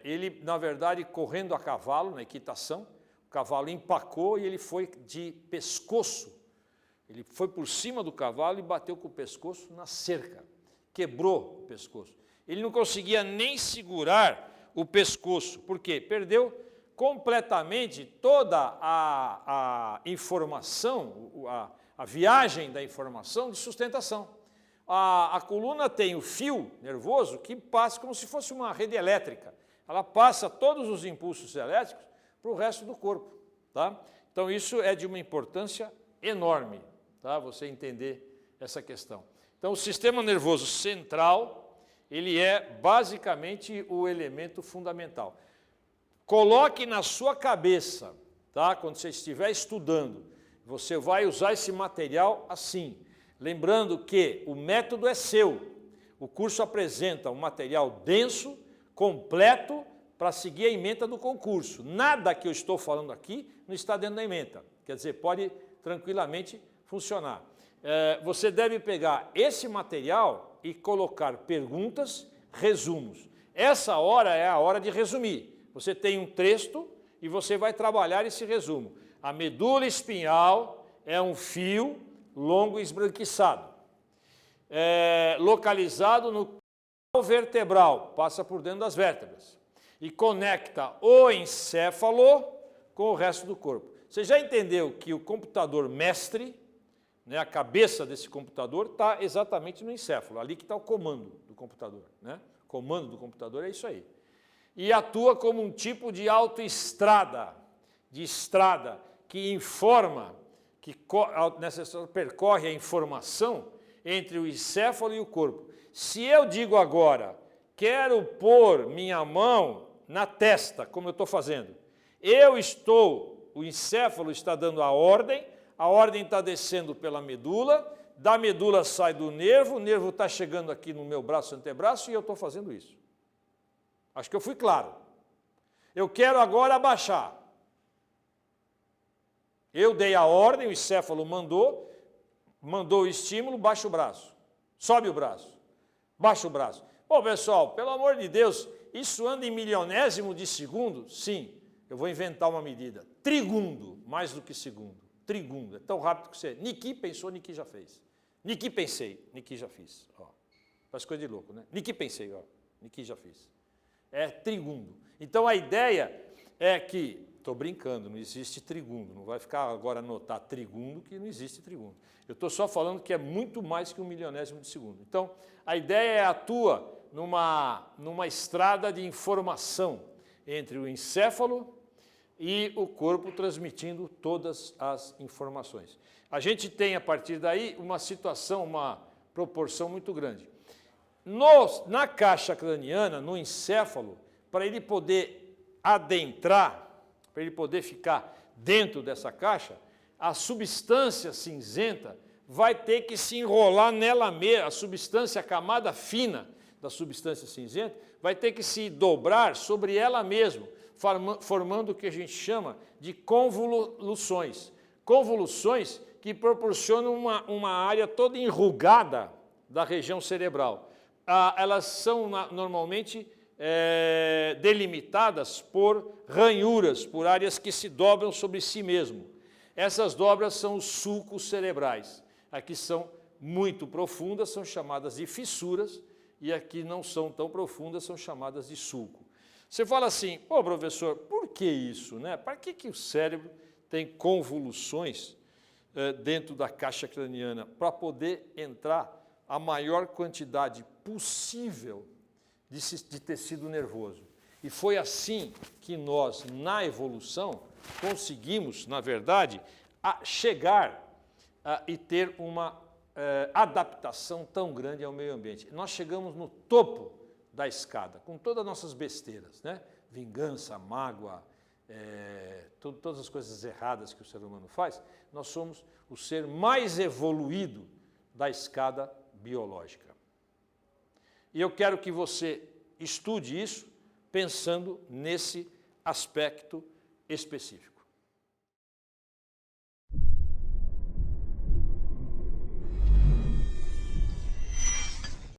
[SPEAKER 1] Ele, na verdade, correndo a cavalo, na equitação, o cavalo empacou e ele foi de pescoço. Ele foi por cima do cavalo e bateu com o pescoço na cerca, quebrou o pescoço. Ele não conseguia nem segurar o pescoço, por quê? Perdeu completamente toda a informação, a viagem da informação de sustentação. A coluna tem o fio nervoso que passa como se fosse uma rede elétrica. Ela passa todos os impulsos elétricos para o resto do corpo. Tá? Então, isso é de uma importância enorme, tá? Você entender essa questão. Então, o sistema nervoso central, ele é basicamente o elemento fundamental. Coloque na sua cabeça, tá? Quando você estiver estudando, você vai usar esse material assim. Lembrando que o método é seu. O curso apresenta um material denso, completo, para seguir a ementa do concurso. Nada que eu estou falando aqui não está dentro da ementa. Quer dizer, pode tranquilamente funcionar. Você deve pegar esse material e colocar perguntas, resumos. Essa hora é a hora de resumir. Você tem um texto e você vai trabalhar esse resumo. A medula espinhal é um fio longo e esbranquiçado, localizado no canal vertebral, passa por dentro das vértebras, e conecta o encéfalo com o resto do corpo. Você já entendeu que o computador mestre, né, a cabeça desse computador está exatamente no encéfalo, ali que está o comando do computador, né? O comando do computador é isso aí. E atua como um tipo de autoestrada, que informa, que percorre a informação entre o encéfalo e o corpo. Se eu digo agora, quero pôr minha mão na testa, como eu estou fazendo, o encéfalo está dando a ordem está descendo pela medula, da medula sai do nervo, o nervo está chegando aqui no meu braço, antebraço, e eu estou fazendo isso. Acho que eu fui claro. Eu quero agora abaixar. Eu dei a ordem, o encéfalo mandou o estímulo, baixa o braço. Sobe o braço, baixa o braço. Pô, pessoal, pelo amor de Deus, isso anda em milionésimo de segundo? Sim, eu vou inventar uma medida. Trigundo, mais do que segundo. Trigundo, é tão rápido que você... Niki pensou, Niki já fez. Niki pensei, Niki já fiz. Ó, faz coisa de louco, né? Niki pensei, ó, Niki já fiz. É trigundo. Então a ideia é que... Estou brincando, não existe trigundo. Não vai ficar agora anotar trigundo, que não existe trigundo. Eu estou só falando que é muito mais que um milionésimo de segundo. Então, a ideia é atua numa estrada de informação entre o encéfalo e o corpo transmitindo todas as informações. A gente tem, a partir daí, uma situação, uma proporção muito grande. Na caixa craniana, no encéfalo, para ele poder adentrar, para ele poder ficar dentro dessa caixa, a substância cinzenta vai ter que se enrolar nela mesma, a substância, a camada fina da substância cinzenta, vai ter que se dobrar sobre ela mesma, formando o que a gente chama de convoluções. Convoluções que proporcionam uma área toda enrugada da região cerebral. Elas são normalmente delimitadas por ranhuras, por áreas que se dobram sobre si mesmo. Essas dobras são os sulcos cerebrais. Aqui são muito profundas, são chamadas de fissuras, e aqui não são tão profundas, são chamadas de sulco. Você fala assim, pô, professor, por que isso, né? Para que o cérebro tem convoluções dentro da caixa craniana? Para poder entrar a maior quantidade possível de tecido nervoso. E foi assim que nós, na evolução, conseguimos, na verdade, chegar e ter uma adaptação tão grande ao meio ambiente. Nós chegamos no topo da escada, com todas as nossas besteiras, né? Vingança, mágoa, todas as coisas erradas que o ser humano faz, nós somos o ser mais evoluído da escada biológica. E eu quero que você estude isso pensando nesse aspecto específico.